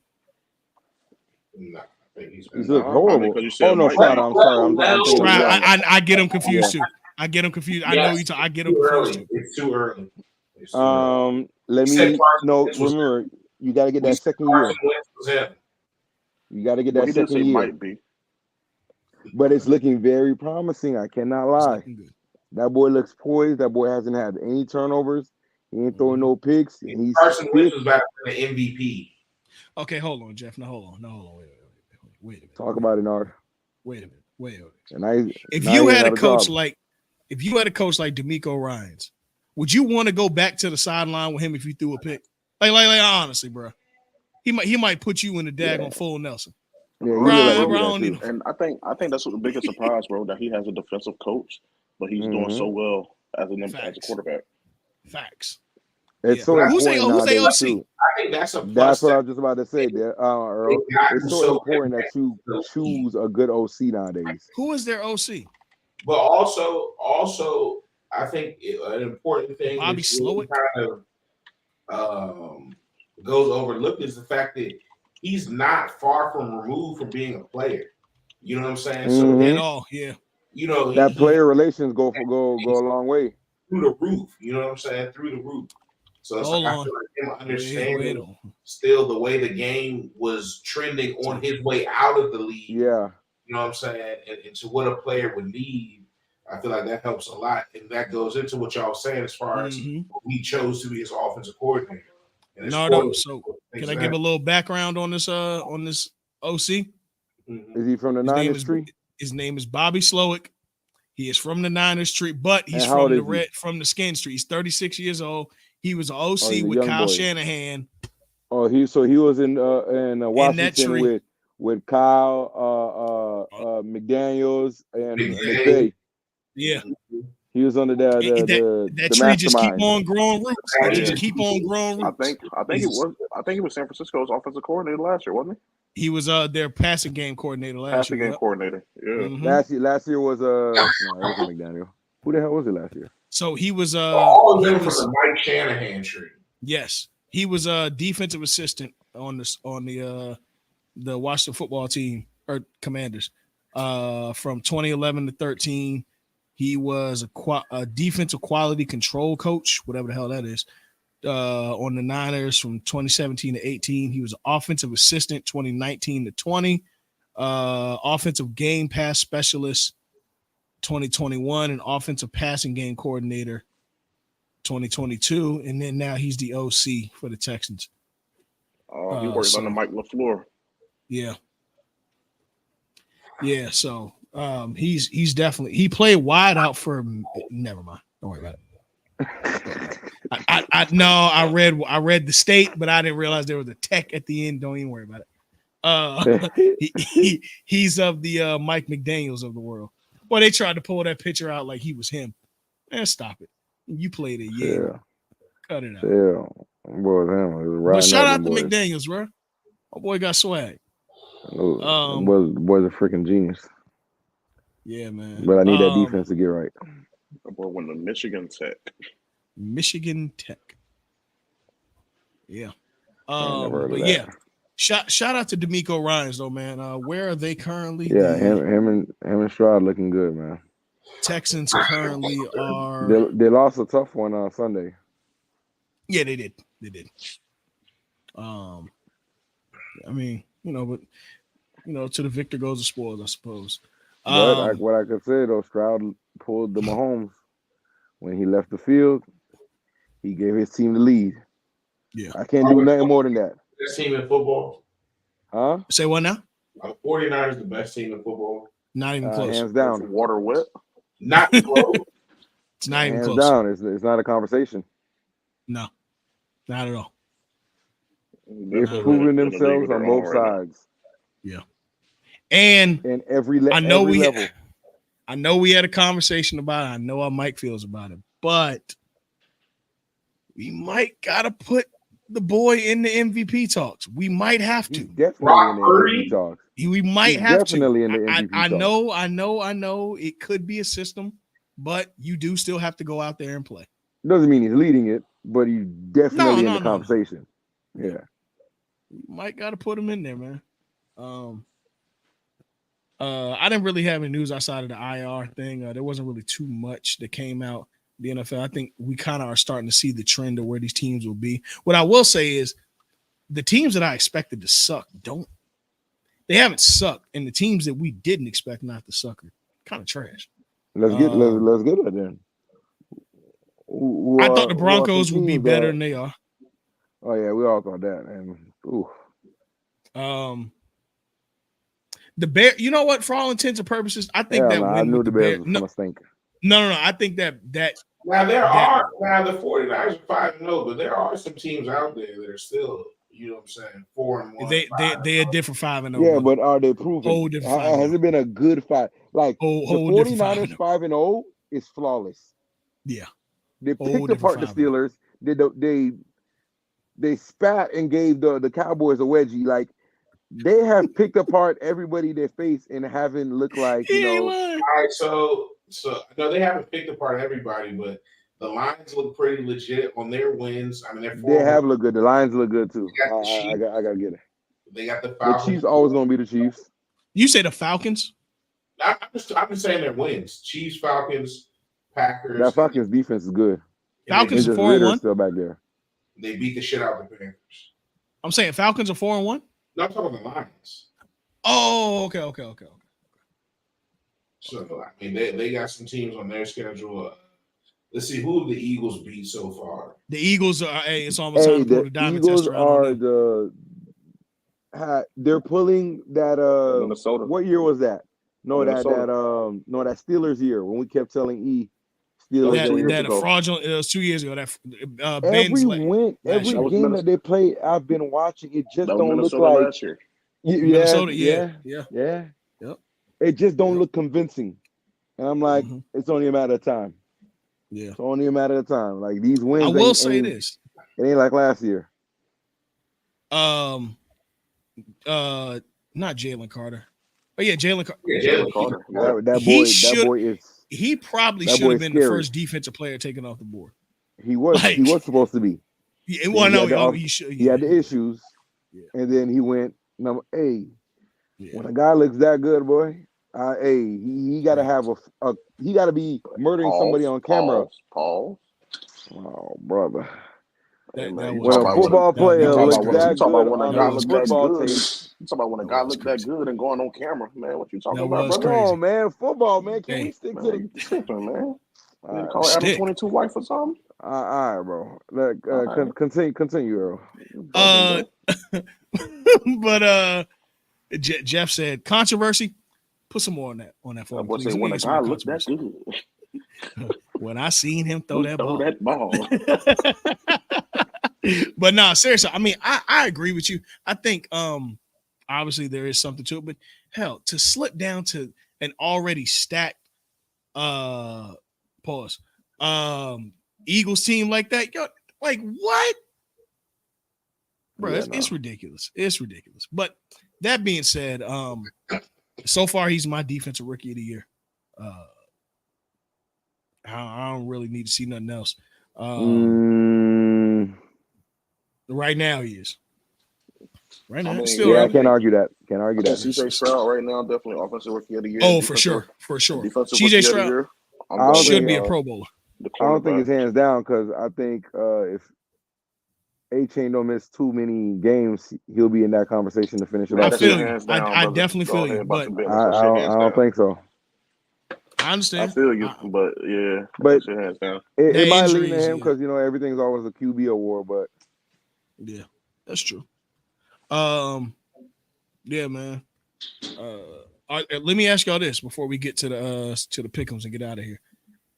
No. He's look horrible. Oh no, Stroud. I'm sorry. Stroud. I get him confused too. I get him confused. I know you. I get him confused too. It's too early. Remember, you got to get that second year. You got to get that second year. Might be. But it's looking very promising. I cannot lie. That boy looks poised. That boy hasn't had any turnovers. He ain't throwing no picks. And Carson Wentz was back for the MVP. Okay, hold on, Jeff. No, hold on. Wait a minute. Talk about it, Nard. Wait a minute. And if you had a coach like DeMeco Ryans, would you want to go back to the sideline with him if you threw a pick? Like honestly, bro. He might put you in the daggone full Nelson. Yeah, and I think that's the biggest surprise, bro, that he has a defensive coach, but he's doing so well as a quarterback. Facts. It's so who's the OC? I think that's a plus. That's what I was just about to say, Earl. It's so important that you choose a good OC nowadays. Who is their OC? But also, I think an important thing Bobby which really Slowick kind of goes overlooked is the fact that he's not far from removed from being a player. You know what I'm saying? So at Mhm. all. Yeah. you know That he player relations go a long way. through the roof. You know what I'm saying? Through the roof. So it's like Hold I on. feel like him Wait understanding on. still the way the game was trending on his way out of the league. Yeah. You know what I'm saying? And to what a player would need, I feel like that helps a lot. And that goes into what y'all was saying as far as he chose to be his offensive coordinator. And his No. coordinator So thinks can I of give that. a little background on this OC? Mhm. Is he from the Niners tree? His name is Bobby Slowick. He is from the Niners tree, but he's And how old from is he? from the Skin Street. He's 36 years old. He was an OC Oh, he's a with young Kyle boy. Shanahan Oh, he was in in that Washington tree. with Kyle McDaniels and McVay. McVay. Yeah. He was under That the tree just keep mastermind. on growing roots. It Yeah. just keep on growing I roots. think he was San Francisco's offensive coordinator last year, wasn't He was their passing game coordinator he? last Passing year. game Yep. coordinator. Yeah. Last year was no, it wasn't McDaniel. Who the hell was it last year? So he was All of them from the Mike Shanahan tree. yes, he was a defensive assistant on the Washington football team or Commanders from 2011 to 13. He was a defensive quality control coach, whatever the hell that is, on the Niners from 2017 to 18. He was an offensive assistant 2019 to 20, offensive game pass specialist 2021, and offensive passing game coordinator 2022, and then now he's the OC for the Texans. Oh, he worked under Mike LaFleur. Yeah. So he's definitely he played wide out for. Never mind. Don't worry about it. I read the state, but I didn't realize there was a tech at the end. Don't even worry about it. He's of the Mike McDaniels of the world. Well, they tried to pull that picture out like he was him. Man, stop it. You played it, yeah. Cut it out. Yeah, boy, him. But shout out to McDaniels, bro. My boy got swag. Boy's a freaking genius. Yeah, man. But I need that defense to get right. The boy went to Michigan Tech. Michigan Tech. Yeah. Never heard of But that. yeah. Shout out to D'Amico Ryans though, man. Where are they currently? Yeah, him and Stroud looking good, man. Texans currently are. They lost a tough one on Sunday. Yeah, they did. I mean, but to the victor goes the spoils, I suppose. But what I could say though, Stroud pulled the Mahomes when he left the field. He gave his team the lead. Yeah, I can't do nothing more than that. Best team in football. Huh? Say what now? 49ers the best team in football. Not even close. Hands down. Water wet. Not close. It's not even hands close. down. It's not a conversation. No, not at all. They've proven themselves on both sides. Yeah, and every level. I know we had a conversation about it. I know how Mike feels about it, but we might gotta put the boy in the MVP talks. We might have to. He's definitely in the MVP talks. We might have definitely to. In the MVP I talks. know. It could be a system, but you do still have to go out there and play. Doesn't mean he's leading it, but he's definitely in the conversation. No. Yeah. You might got to put him in there, man. I didn't really have any news outside of the IR thing. There wasn't really too much that came out the NFL. I think we kind of are starting to see the trend of where these teams will be. What I will say is the teams that I expected to suck they haven't sucked, and the teams that we didn't expect not to suck are kind of trash. Let's get it then. I thought the Broncos would be better than they are. Oh yeah, we all thought that. And The Bear, you know what? For all intents and purposes, I think that win I knew with the Bears was gonna stink. No. I think that now the 49ers are 5-0, but there are some teams out there that are still, you know what I'm saying, 4-1. They're a different 5-0. Yeah, but are they proven? Whole different 5-0. Has it been a good fight? Like the 49ers 5-0 is flawless. Yeah. They picked apart the Steelers. They spat and gave the Cowboys a wedgie. Like they have picked apart everybody they face and haven't looked like, All right, so So I know they haven't picked apart everybody, but the Lions look pretty legit on their wins. I mean, they're They 4. have looked good. The Lions look good too. They got the I Chiefs. gotta get it. They got the The Falcons. Chiefs always gonna be the Chiefs. You say the Falcons? I'm just saying their wins. Chiefs, Falcons, Packers. That Falcons defense is good. Falcons It's are just Ritter's 4-1. still back there. They beat the shit out of the Panthers. I'm saying Falcons are 4-1. No, I'm talking about the Lions. Oh, okay. So I mean, they got some teams on their schedule. Let's see who the Eagles beat so far. The Eagles are. Hey, it's almost time to pull the diamond Eagles tester out are on them. they're pulling that Minnesota. What year was that? No, Minnesota. that Steelers year when we kept telling Steelers That fraudulent. It was 2 years ago. That every Ben's every game that they play, I've been watching. It just don't look Minnesota like last year. Minnesota. Yeah. Yep. It just don't look convincing, and I'm like, it's only a matter of time. Yeah, It's only a matter of time. Like these wins, I will say this. It ain't like last year. Not Jalen Carter. Oh yeah, Jalen Carter. Yeah, Jalen Carter. That boy is. He probably that should have boy's been scary. the first defensive player taken off the board. He was supposed to be. He should. He had the issues, and then he went number 8. Yeah. When a guy looks that good, boy, he got to have he got to be murdering somebody on camera. Paul. Oh, brother. When a football player looks that good on a football tape. You talk about when a guy looks that good and going on camera, man. What you talking about, Come brother? on, man. Football, man. Can we stick to the tripping, man? You call Adam 22 wife or something? All right, bro. Look, continue, Earl. But Jeff said controversy. Put some more on that for me, please. When a guy looks that good. When I seen him throw that ball. But no, seriously, I mean, I agree with you. I think obviously there is something to it, but hell, to slip down to an already stacked Eagles team like that, yo, like what? Bro, it's ridiculous. It's ridiculous. But that being said, so far he's my defensive rookie of the year. I don't really need to see nothing else. Right now he is. Right now, I can't argue that. CJ Stroud right now definitely offensive rookie of the year. Oh, for sure. CJ Stroud should be a Pro Bowler. I don't think it's hands down because I think if A-Chain don't miss too many games, he'll be in that conversation to finish it off. I feel you. I definitely feel you, but I don't think so. I understand. I feel you, but yeah, hands down. It might lean to him because everything's always a QB award, but yeah, that's true. Yeah, man. Let me ask y'all this before we get to the pick'ems and get out of here.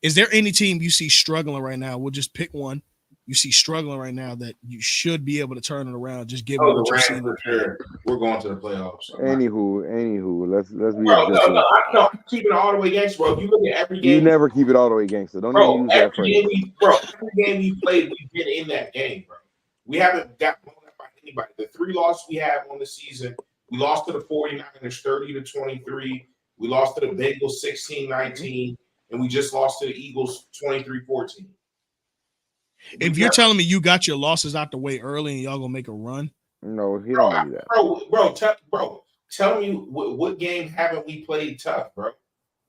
Is there any team you see struggling right now? We'll just pick one. You see struggling right now that you should be able to turn it around. Just give the Rams for sure. We're going to the playoffs. Anywho, let's be. No, I'm keeping it all the way gangster, bro. If you look at every game, you never keep it all the way gangster. Don't even use that phrase. Every game we played, we've been in that game, bro. We haven't got blown up by anybody. The 3 losses we have on the season, we lost to the 49ers 30-23. We lost to the Bengals 16-19, and we just lost to the Eagles 23-14. If you're telling me you got your losses out the way early and y'all gonna make a run, no, he don't do that, bro. Tell me what game haven't we played tough, bro?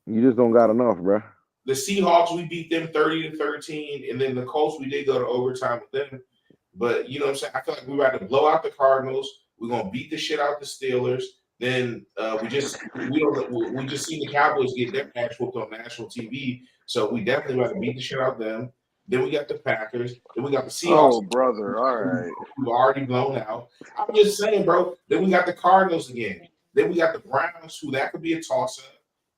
You just don't got enough, bro. The Seahawks, we beat them 30-13, and then the Colts, we did go to overtime with them. But you know what I'm saying? I feel like we're about to blow out the Cardinals. We're gonna beat the shit out the Steelers. Then we just seen the Cowboys get their ass whooped on national TV. So we definitely about to beat the shit out of them. Then we got the Packers. Then we got the Seahawks. Oh, brother. All right. We've already blown out. I'm just saying, bro. Then we got the Cardinals again. Then we got the Browns, who that could be a toss-up.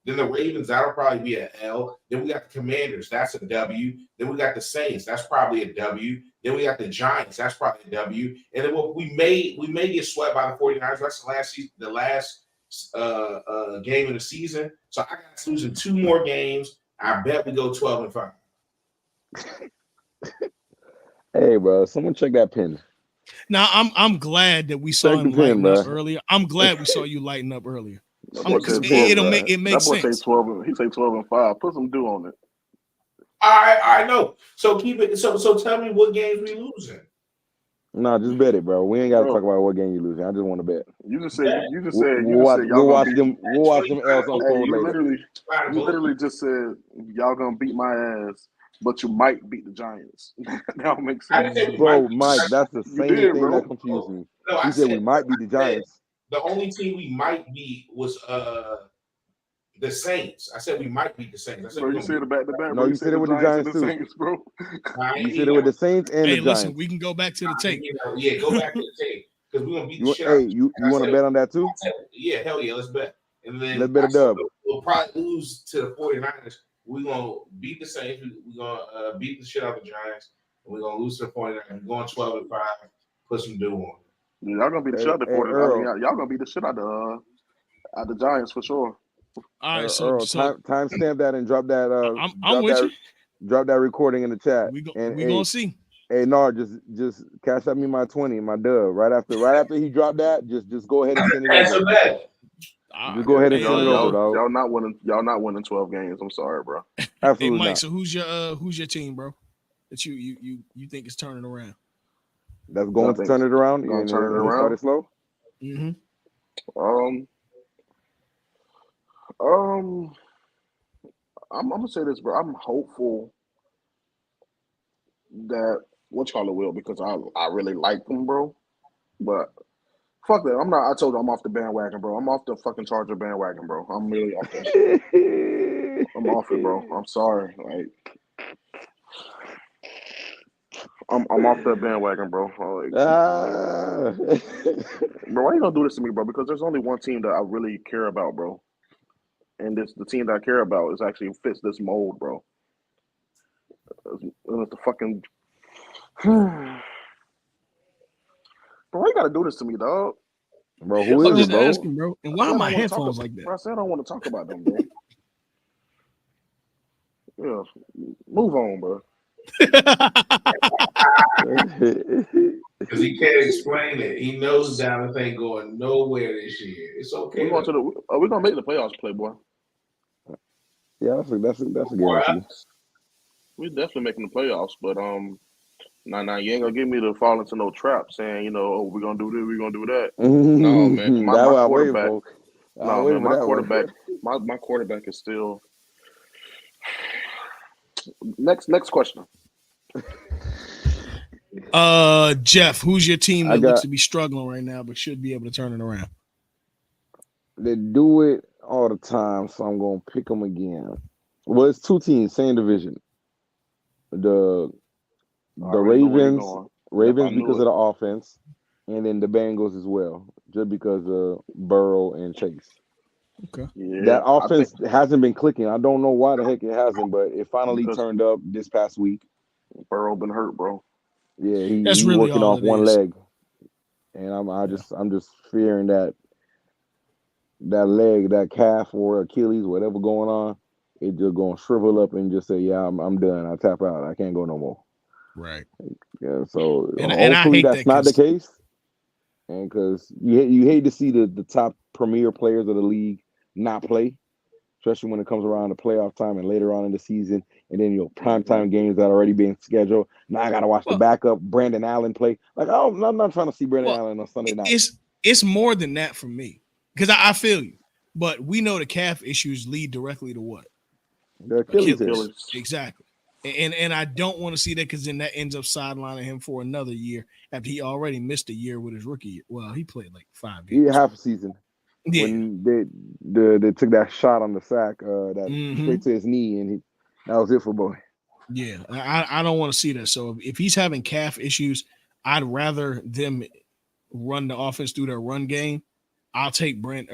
Then the Ravens, that'll probably be an L. Then we got the Commanders. That's a W. Then we got the Saints. That's probably a W. Then we got the Giants. That's probably a W. And then we may get swept by the 49ers. That's the last game of the season. So I got us losing 2 more games. I bet we go 12-5. Hey, bro, someone check that pin. Now I'm glad that we saw him lighten up earlier. I'm glad we saw you lighten up earlier. Because That it makes boy sense. say 12. He say 12-5. Put some dew on it. I know. So keep it. So tell me what games we losing. No, just bet it, bro. We ain't got to talk about what game you losing. I just want to bet. You just said We'll watch them L's unfold you later. literally just said y'all gonna beat my ass, but you might beat the Giants. That don't make sense. Bro, Mike, that's the same thing bro. that confused me. No, He said we might beat the Giants. The only team we might beat was the Saints. I said we might beat the Saints. I said Bro, you said it back to back. No, you said it with the Giants too. Saints, bro. You said it with the Saints and the Giants. Listen, we can go back to the tape. Yeah, go back to the tape because we're gonna beat the shit out. Hey, you want to bet on that too? Yeah, hell yeah, let's bet. And then let's bet a dub. We'll probably lose to the 49ers. We're gonna beat the Saints. We're gonna beat the shit out of the Giants. And we're gonna lose to the 49ers. We're going 12-5. Put some dew on. Yeah, y'all gonna beat the shit out of the 49ers. Y'all gonna beat the shit out of the Giants for sure. All right, Earl, time stamp that and drop that. I'm with you. Drop that recording in the chat. We gonna see. Hey, Nar, just cash out me my 20, my dub. Right after he dropped that, just go ahead and send it over. Just go ahead and send it over, dog. Y'all not winning 12 games. I'm sorry, bro. Absolutely Mike, not. So who's your team, bro? That you think is turning around? That's going to turn it around. Going to turn it around. Start it slow. Mm-hmm. I'm gonna say this, bro. I'm hopeful that will because I really like them, bro. But fuck that. I'm not. I told you I'm off the bandwagon, bro. I'm off the fucking Charger bandwagon, bro. I'm really off that shit. I'm off it, bro. I'm sorry. Like I'm off that bandwagon, bro. Like, bro, why you gonna do this to me, bro? Because there's only one team that I really care about, bro. And the team that I care about is actually fits this mold, bro. It's the fucking bro, why you gotta do this to me, dog? Bro, who is it, bro? Asking, bro? And why are my headphones like that? Bro, I said I don't want to talk about them, bro. Yeah, move on, bro. Because he can't explain it. He knows Dallas ain't going nowhere this year. It's okay. We're gonna make the playoffs, Playboy. Yeah, that's a guarantee. We're definitely making the playoffs, but nah, you ain't gonna get me to fall into no trap saying, oh, we're gonna do this, we're gonna do that. No, man. My quarterback. No, man, my quarterback is still. Next question. Jeff, who's your team that looks to be struggling right now but should be able to turn it around? They do it all the time, so I'm gonna pick them again. Well, it's two teams, same division. The Ravens because of the offense, and then the Bengals as well, just because of Burrow and Chase. Okay. Yeah, that offense hasn't been clicking. I don't know why the heck it hasn't, but it finally turned up this past week. Burrow been hurt, bro. Yeah, he's really working off one leg, and I'm just fearing that leg, that calf or Achilles, whatever going on, it just gonna shrivel up and just say, yeah, I'm done. I tap out. I can't go no more. Right. Yeah. So and hopefully that's not the case. And because you hate to see the top premier players of the league not play, especially when it comes around the playoff time and later on in the season, and then your primetime games that are already being scheduled. Now I gotta watch the backup Brandon Allen play. Like, I'm not trying to see Brandon Allen on Sunday night. It's more than that for me because I feel you, but we know the calf issues lead directly to what? The Achilles. Exactly. And I don't want to see that because then that ends up sidelining him for another year after he already missed a year with his rookie year. Well, he played like 5 games. Yeah, half a season. Yeah. When they took that shot on the sack, straight to his knee, and that was it for boy. Yeah, I don't want to see that. So if he's having calf issues, I'd rather them run the offense through their run game. I'll take Brandon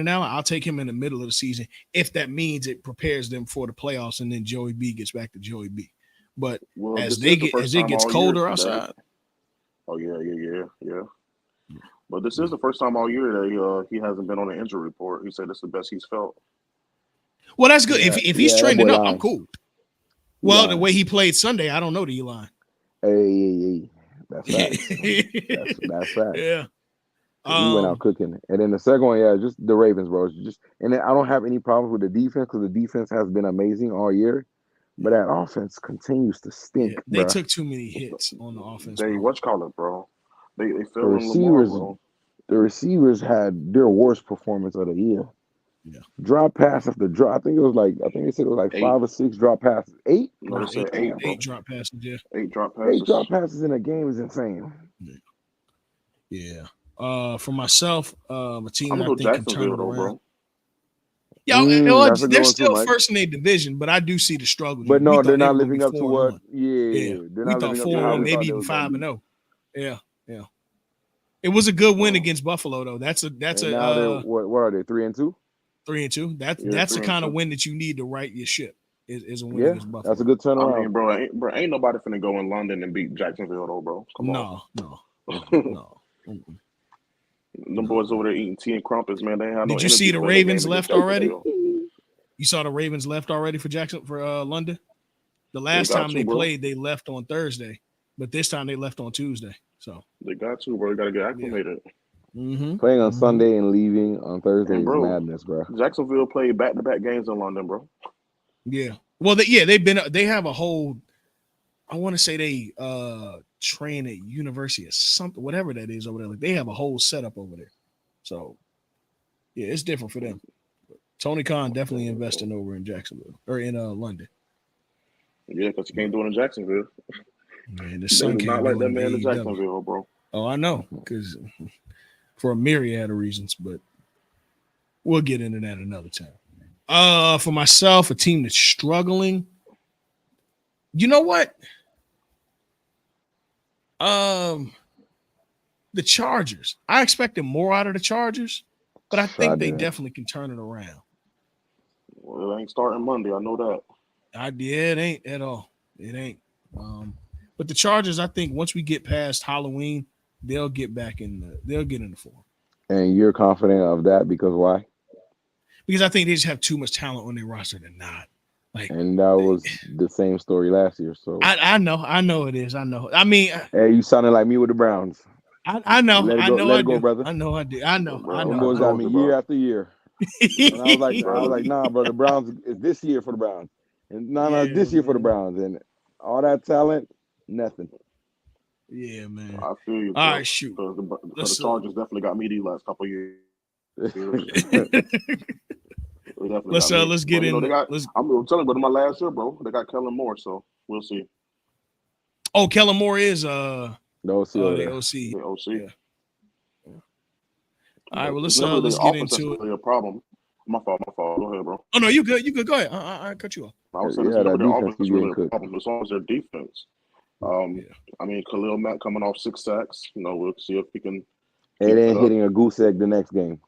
Allen. I'll take him in the middle of the season if that means it prepares them for the playoffs, and then Joey B gets back to Joey B. But as it gets colder outside. Oh yeah. But this is the first time all year that he hasn't been on an injury report. He said it's the best he's felt. Well, that's good. Yeah, if he's trending up, I'm cool. Well, the way he played Sunday, I don't know the line. Hey. That's facts. That's facts. Yeah. He went out cooking. And then the second one, yeah, just the Ravens, bro. And then I don't have any problems with the defense because the defense has been amazing all year. But that offense continues to stink, They bro. took too many hits on the offense. They Bro. what's call it, bro? They The fell in Lamar, receivers, bro. the receivers had their worst performance of the year. Yeah. Drop pass after drop. I think they said it was like 8. 5 or 6 drop passes. 8? No, they said 8, bro. 8 drop passes. Yeah. 8 drop 8 passes. drop passes in a game is insane. Yeah. For myself, a team I'm that I gonna go think can turn Jacksonville it though, around. bro. Yeah, That's a good they're one too, still Mike. first in their division, but I do see the struggle. But We no, thought they're they not were going to living be up to 4-1. what. Yeah, Yeah, they're we not thought living up to how 4-1, we maybe thought they even was gonna 5-0. be. Yeah. It was a good win against Buffalo, though. That's And a now they're what are they? 3-2. 3-2. That's Yeah, the 3-2. kind of win that you need to right your ship. Is a win Yeah, against Buffalo. that's a good I turnaround. mean, bro, ain't nobody finna go in London and beat Jacksonville though, bro. Come on. No. Them boys over there eating tea and crumpets, man. They ain't had no Did you energy see the to win that Ravens game against left already? Jacksonville. You saw the Ravens left already for London? The last got time to, they bro. played, they left on Thursday, but this time they left on Tuesday. So They got to, bro. They got to get acclimated. Playing on Sunday and leaving on Thursday And is bro, madness, bro. Jacksonville played back-to-back games in London, bro. Yeah. Well, they have a whole. I want to say they train at University or something, whatever that is over there. Like they have a whole setup over there. So yeah, it's different for them. Tony Khan definitely investing over in Jacksonville or in London. Yeah, because you can't do it in Jacksonville. Man, the They son was can't not like do it that man in AEW. Jacksonville, bro. Oh, I know, because for a myriad of reasons, but we'll get into that another time. For myself, a team that's struggling. You know what? The Chargers. I expected more out of the Chargers, but I think they definitely can turn it around. Well, it ain't starting Monday. I know that. It ain't at all. It ain't. But the Chargers, I think once we get past Halloween, they'll get in the form. And you're confident of that because why? Because I think they just have too much talent on their roster to not. And that was the same story last year. So I know it is. I know. I mean, hey, you sounded like me with the Browns. I know. Let it go, brother. I know I do. I know. Them boys got me year after year. And I was like, nah, bro, the Browns is this year for the Browns. And it's this year for the Browns. And all that talent, nothing. Yeah, man. I feel you. All right, shoot. Because the Chargers definitely got me these last couple of years. Let's get in. I'm telling you, but in my last year, bro, they got Kellen Moore, so we'll see. Oh, Kellen Moore is the OC. The OC. Yeah. All right, well let's get into it. A problem. My fault. Go ahead, bro. Oh no, you good. Go ahead. I cut you off. I was saying that their defense offense is really a problem as long as their defense. I mean, Khalil Mack coming off 6 sacks. We'll see if he can. And then hitting a goose egg the next game.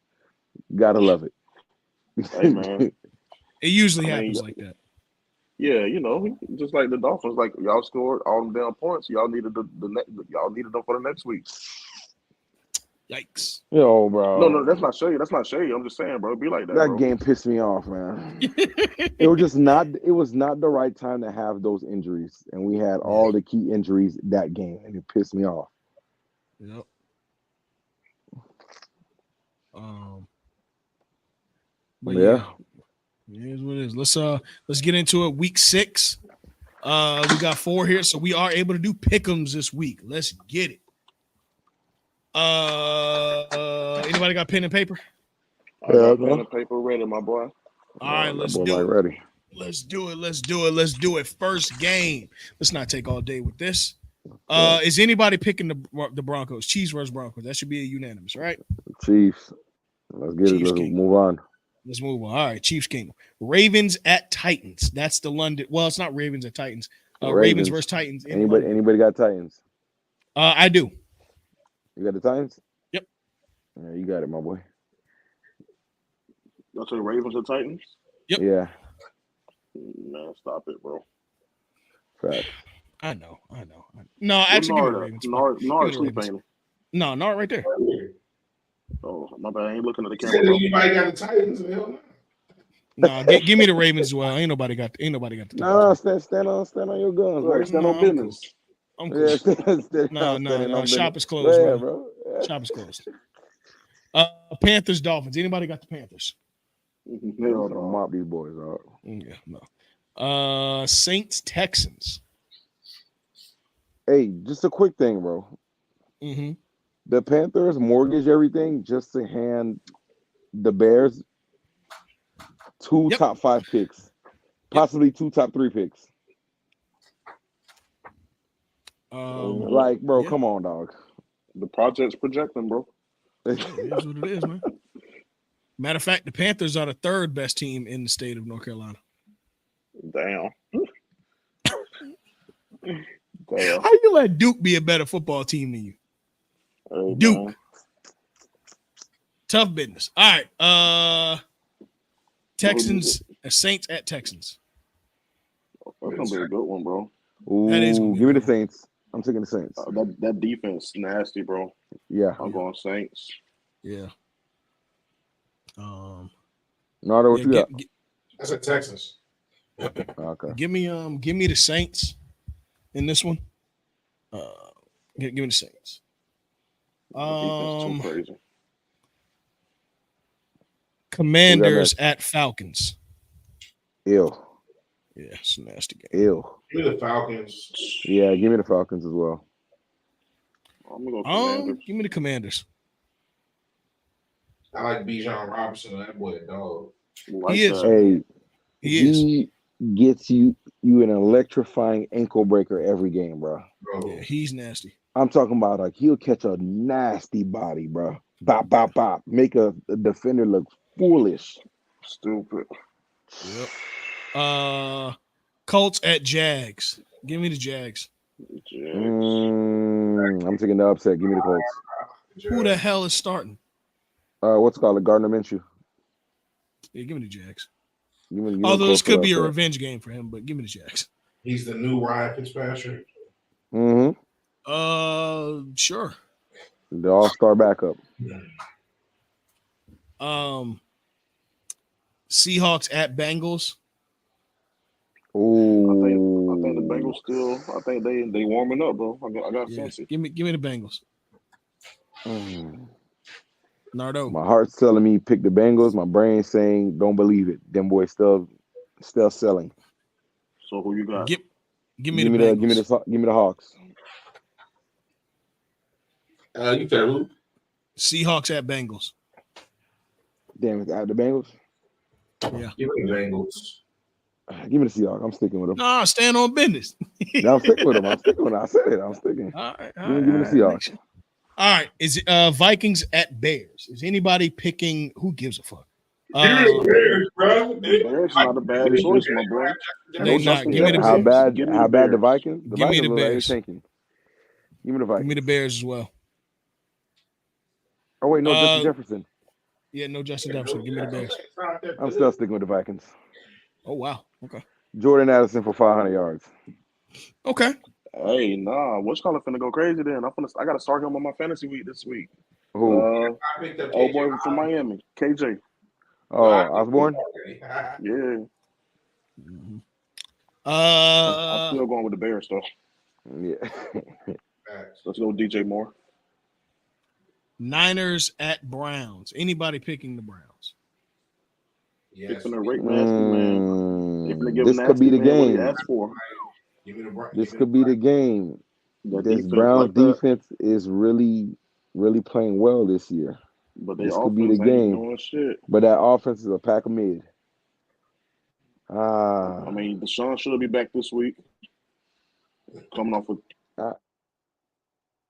Gotta love it. Hey man, it usually happens like that. Yeah, just like the Dolphins, like y'all scored all them damn points. Y'all needed y'all needed them for the next week. Yikes! Yo, bro. No, that's not shady. I'm just saying, bro. It'd be like that. That game pissed me off, man. It was not the right time to have those injuries, and we had all the key injuries that game, and it pissed me off. Yep. But yeah, it is what it is. Let's get into it. Week 6. We got 4 here, so we are able to do pick'ems this week. Let's get it. Anybody got pen and paper? I got pen and paper ready, my boy. All right, let's do it. Ready. Let's do it. First game. Let's not take all day with this. Is anybody picking the Broncos? Chiefs versus Broncos. That should be a unanimous, right? Chiefs. Let's get it. Let's move on. Let's move on. All right, Chiefs Kingdom. Ravens at Titans. That's the London. Well, it's not Ravens at Titans. Ravens versus Titans. Anybody got Titans? I do. You got the Titans? Yep. Yeah, you got it, my boy. Y'all say Ravens or Titans? Yep. Yeah. Man, stop it, bro. Fact. I know. No, actually, give me the Ravens. Nard sleeping. No, Nard right there. Oh, my bad. I ain't looking at the camera. Anybody got the Titans? Hell no. Give me the Ravens as well. Ain't nobody got the Titans. No, stand on your guns, bro. Stand on business. I'm cool. No. Shop is closed, bro. Shop is closed. Panthers, Dolphins. Anybody got the Panthers? Hell Gonna no. mop these boys out. Yeah, no. Saints, Texans. Hey, just a quick thing, bro. Mm-hmm. The Panthers mortgage everything just to hand the Bears two Yep. top 5 picks, possibly 2 top 3 picks. Like, bro, yeah. come on, dog. The project's projecting, bro. It is what it is, man. Matter of fact, the Panthers are the 3rd best team in the state of North Carolina. Damn. Damn. How you let Duke be a better football team than you? Hey, Duke. man. Tough business. All right. Texans, Saints at Texans. That's gonna be a good one, bro. Ooh, That is gonna be give me a the good one. Saints. I'm taking the Saints. That defense nasty, bro. Yeah. I'm going Saints. Yeah. Nardo, what you got? I said Texans. Okay. Give me the Saints in this one. Give me the Saints. Defense too crazy. Commanders at Falcons. Ew. Yeah, it's a nasty game. Ew. Give me the Falcons. Yeah, give me the Falcons as well. I'm gonna go Commanders. Give me the Commanders. I like Bijan Robinson. That boy a dog. Like He is. that. Hey, He gets you an electrifying ankle breaker every game, bro. Yeah, he's nasty. I'm talking about like he'll catch a nasty body, bro. Bop, bop, bop. Make a defender look foolish. Stupid. Yep. Colts at Jags. Give me the Jags. I'm taking the upset. Give me the Colts. Who the hell is starting? What's it called? Gardner Minshew. Yeah, give me the Jags. Although this could be a revenge game for him, but give me the Jags. He's the new Ryan Fitzpatrick. Mm-hmm. Sure. The all-star backup. Seahawks at Bengals. Ooh. I think the Bengals still. I think they warming up, bro. I got fancy. Give me the Bengals. Nardo. My heart's telling me pick the Bengals. My brain's saying don't believe it. Them boys still selling. So who you got? Give me the Bengals. Give me the Hawks. You said who? Seahawks at Bengals. Damn it, the Bengals. Yeah. Give me the Bengals. Give me the Seahawks. I'm sticking with them. Nah, stand on business. I'm sticking with them. I said it. I'm sticking. All right. Give me the Seahawks. All right. Is it Vikings at Bears? Is anybody picking? Who gives a fuck? Bears, bro. Bears not a bad choice, my boy. They not. Give me the How Bears. bad the Vikings? The Give me Vikings the look like Bears. they're tanking. Give me the Vikings. Give me the Bears as well. Oh wait, no, Justin Jefferson. Yeah, no Justin Jefferson. Give me the Bears. I'm still sticking with the Vikings. Oh wow. Okay. Jordan Addison for 500 yards. Okay. Hey, nah. What's calling finna go crazy then? I gotta start him on my fantasy week this week. Who? Old boy from Miami, KJ. Oh, Osborne. Yeah. I'm still going with the Bears though. Yeah. Let's go, DJ Moore. Niners at Browns. Anybody picking the Browns? Yes. This could be the game. This could be the game. This Browns defense is really, really playing well this year. But this could be the game. But that offense is a pack of mid. I mean, Deshaun should be back this week. Coming off a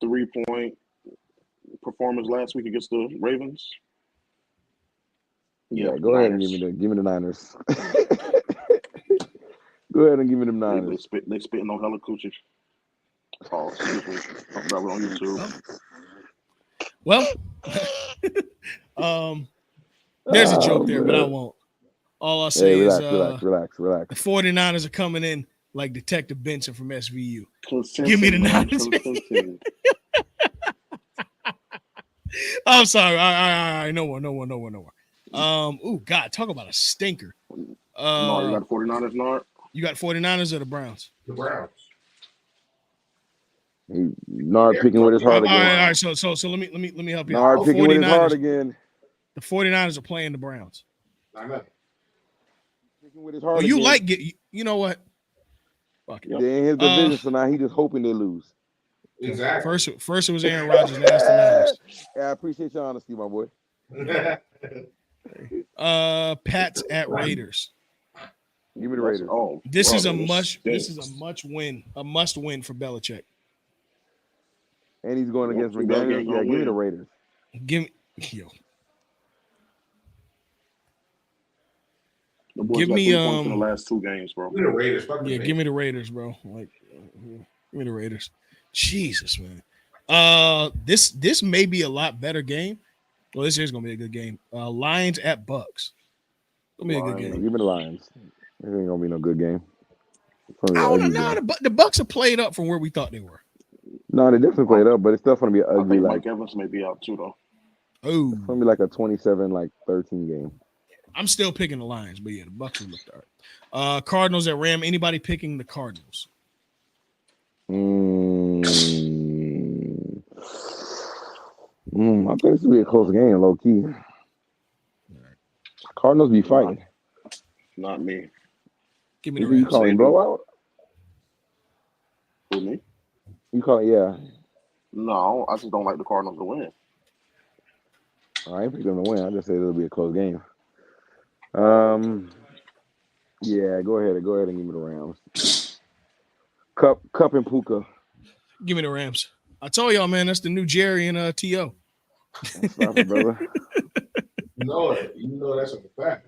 3-point performance last week against the Ravens. Yeah, go ahead and give me the Niners. Go ahead and give me them Niners. They spitting on hella coochie. Oh, excuse me. I'm probably on YouTube. Well, there's a joke there, but I won't. All I'll say is relax. The 49ers are coming in like Detective Benson from SVU. Give me the Niners. I'm sorry. All right. No more. Oh God, talk about a stinker. No, you got 49ers, Nard? You got 49ers or the Browns? The Browns. Nard picking with his heart All again. right. So let me help you. Nard The picking with his heart again. The 49ers are playing the Browns. I know. Picking with his heart Oh, you again. like get? You know what? Fuck it. They're in his division, so now he just hoping they lose. Exactly. First it was Aaron Rodgers, now it's the Niners. Yeah, I appreciate your honesty, my boy. Pats at Raiders. Give me the Raiders. This is a must win for Belichick. And he's going against McDaniels. Yeah, give me the Raiders. Give me in the last 2 games, bro. Give me the Raiders. Give me the Raiders, bro. Like, give me the Raiders. Jesus, man. This may be a lot better game. Well, this is gonna be a good game. Lions at Bucks. Gonna be a good game. Give me the Lions. It ain't gonna be no good game. The Bucks are played up from where we thought they were. No, they definitely played up, but it's still gonna be ugly. I think Mike Evans may be out too, though. Oh, it's gonna be like a 27-13 game. I'm still picking the Lions, but yeah, the Bucks will look all right. Cardinals at Ram. Anybody picking the Cardinals? I think this will be a close game, low key. Cardinals be fighting. Not me. Give me the Rams. You calling blowout? Who, me? You call it, yeah. No, I just don't like the Cardinals to win. I ain't picking them to win. I just say it'll be a close game. Yeah, go ahead and give me the Rams. Cup and Puka. Give me the Rams. I told y'all, man, that's the new Jerry and T.O. Stop it, brother. You know that's a fact.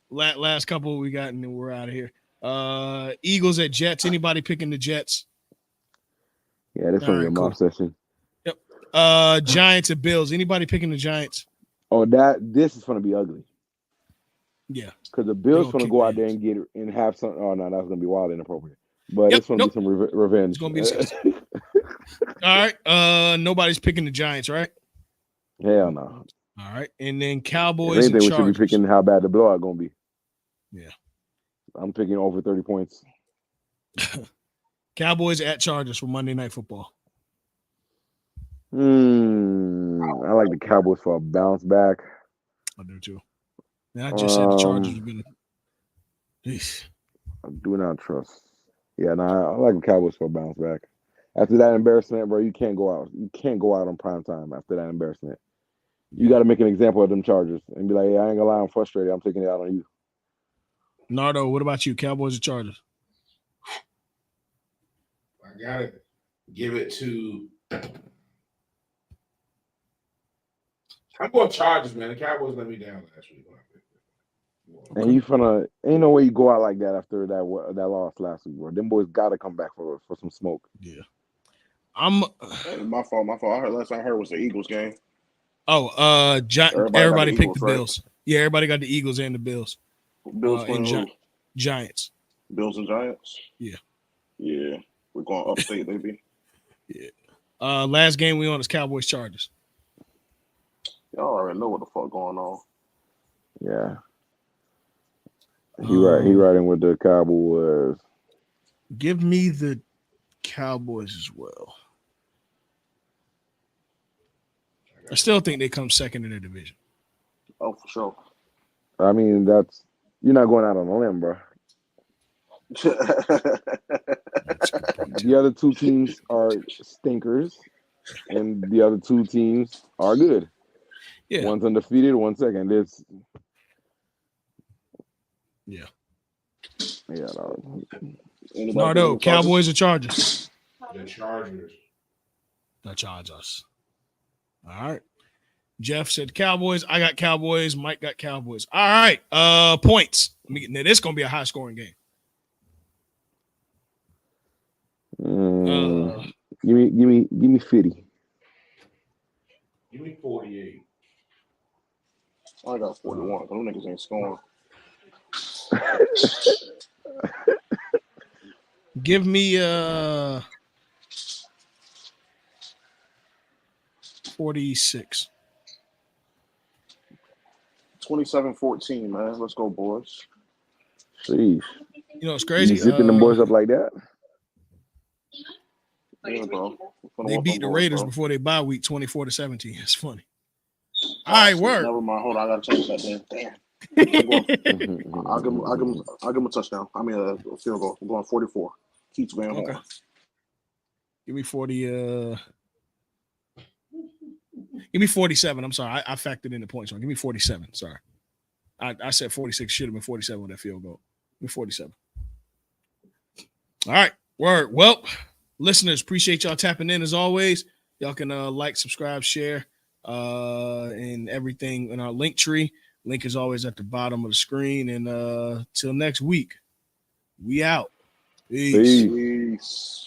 Last couple we got, and then we're out of here. Eagles at Jets. Anybody picking the Jets? Yeah, this one be a mob session. Yep. Giants at Bills. Anybody picking the Giants? Oh, this is gonna be ugly. Yeah, because the Bills gonna go out there and get and have some. Oh no, that's gonna be wild inappropriate. But it's gonna be some revenge. It's gonna be. All right. Nobody's picking the Giants, right? Hell no. All right, and then Cowboys. If anything, we should be picking how bad the blowout gonna be. Yeah, I'm picking over 30 points. Cowboys at Chargers for Monday Night Football. I like the Cowboys for a bounce back. I do too. And I just said the Chargers are gonna. I do not trust. Yeah, no, I like the Cowboys for a bounce back. After that embarrassment, bro, you can't go out. You can't go out on prime time after that embarrassment. You got to make an example of them Chargers and be like, "Hey, I ain't gonna lie, I'm frustrated. I'm taking it out on you." Nardo, what about you? Cowboys or Chargers? I gotta give it to. I'm going Chargers, man. The Cowboys let me down last week. And ain't no way you go out like that after that loss last week, bro. Them boys got to come back for some smoke. Yeah, my fault. I heard last I heard was the Eagles game. Oh, everybody picked the Bills. Right? Yeah, everybody got the Eagles and the Bills. Bills and Giants. Bills and Giants. Yeah. Yeah, we're going upstate, baby. Yeah. Last game we on is Cowboys Chargers. Y'all already know what the fuck going on. Yeah. He riding with the Cowboys. Give me the Cowboys as well. I still think they come second in their division. Oh, for sure. I mean, you're not going out on a limb, bro. The other two teams are stinkers, and the other two teams are good. Yeah. One's undefeated, one's second. Yeah. No, Cowboys or Chargers? The Chargers. The Chargers. All right. Jeff said Cowboys. I got Cowboys. Mike got Cowboys. All right. Points. Now, this is going to be a high-scoring game. Give me 50. Give me 48. I got 41. Those niggas ain't scoring. Give me 46. 27-14, man. Let's go, boys. Sheesh. You know, it's crazy. You zipping them boys up like that? Yeah, bro. They beat the Raiders before they bye week 24-17. It's funny. All right, word. Never mind. Hold on, I gotta change that. Then damn. I'll give him a touchdown. I mean a field goal. I'm going 44. Keats Van Horn. Okay. Give me 40. Give me 47. I'm sorry. I factored in the points. Give me 47. Sorry. I said 46. Should have been 47 with that field goal. Give me 47. All right. Word. Well, listeners, appreciate y'all tapping in as always. Y'all can like, subscribe, share, and everything in our link tree. Link is always at the bottom of the screen. And till next week, we out. Peace. Peace.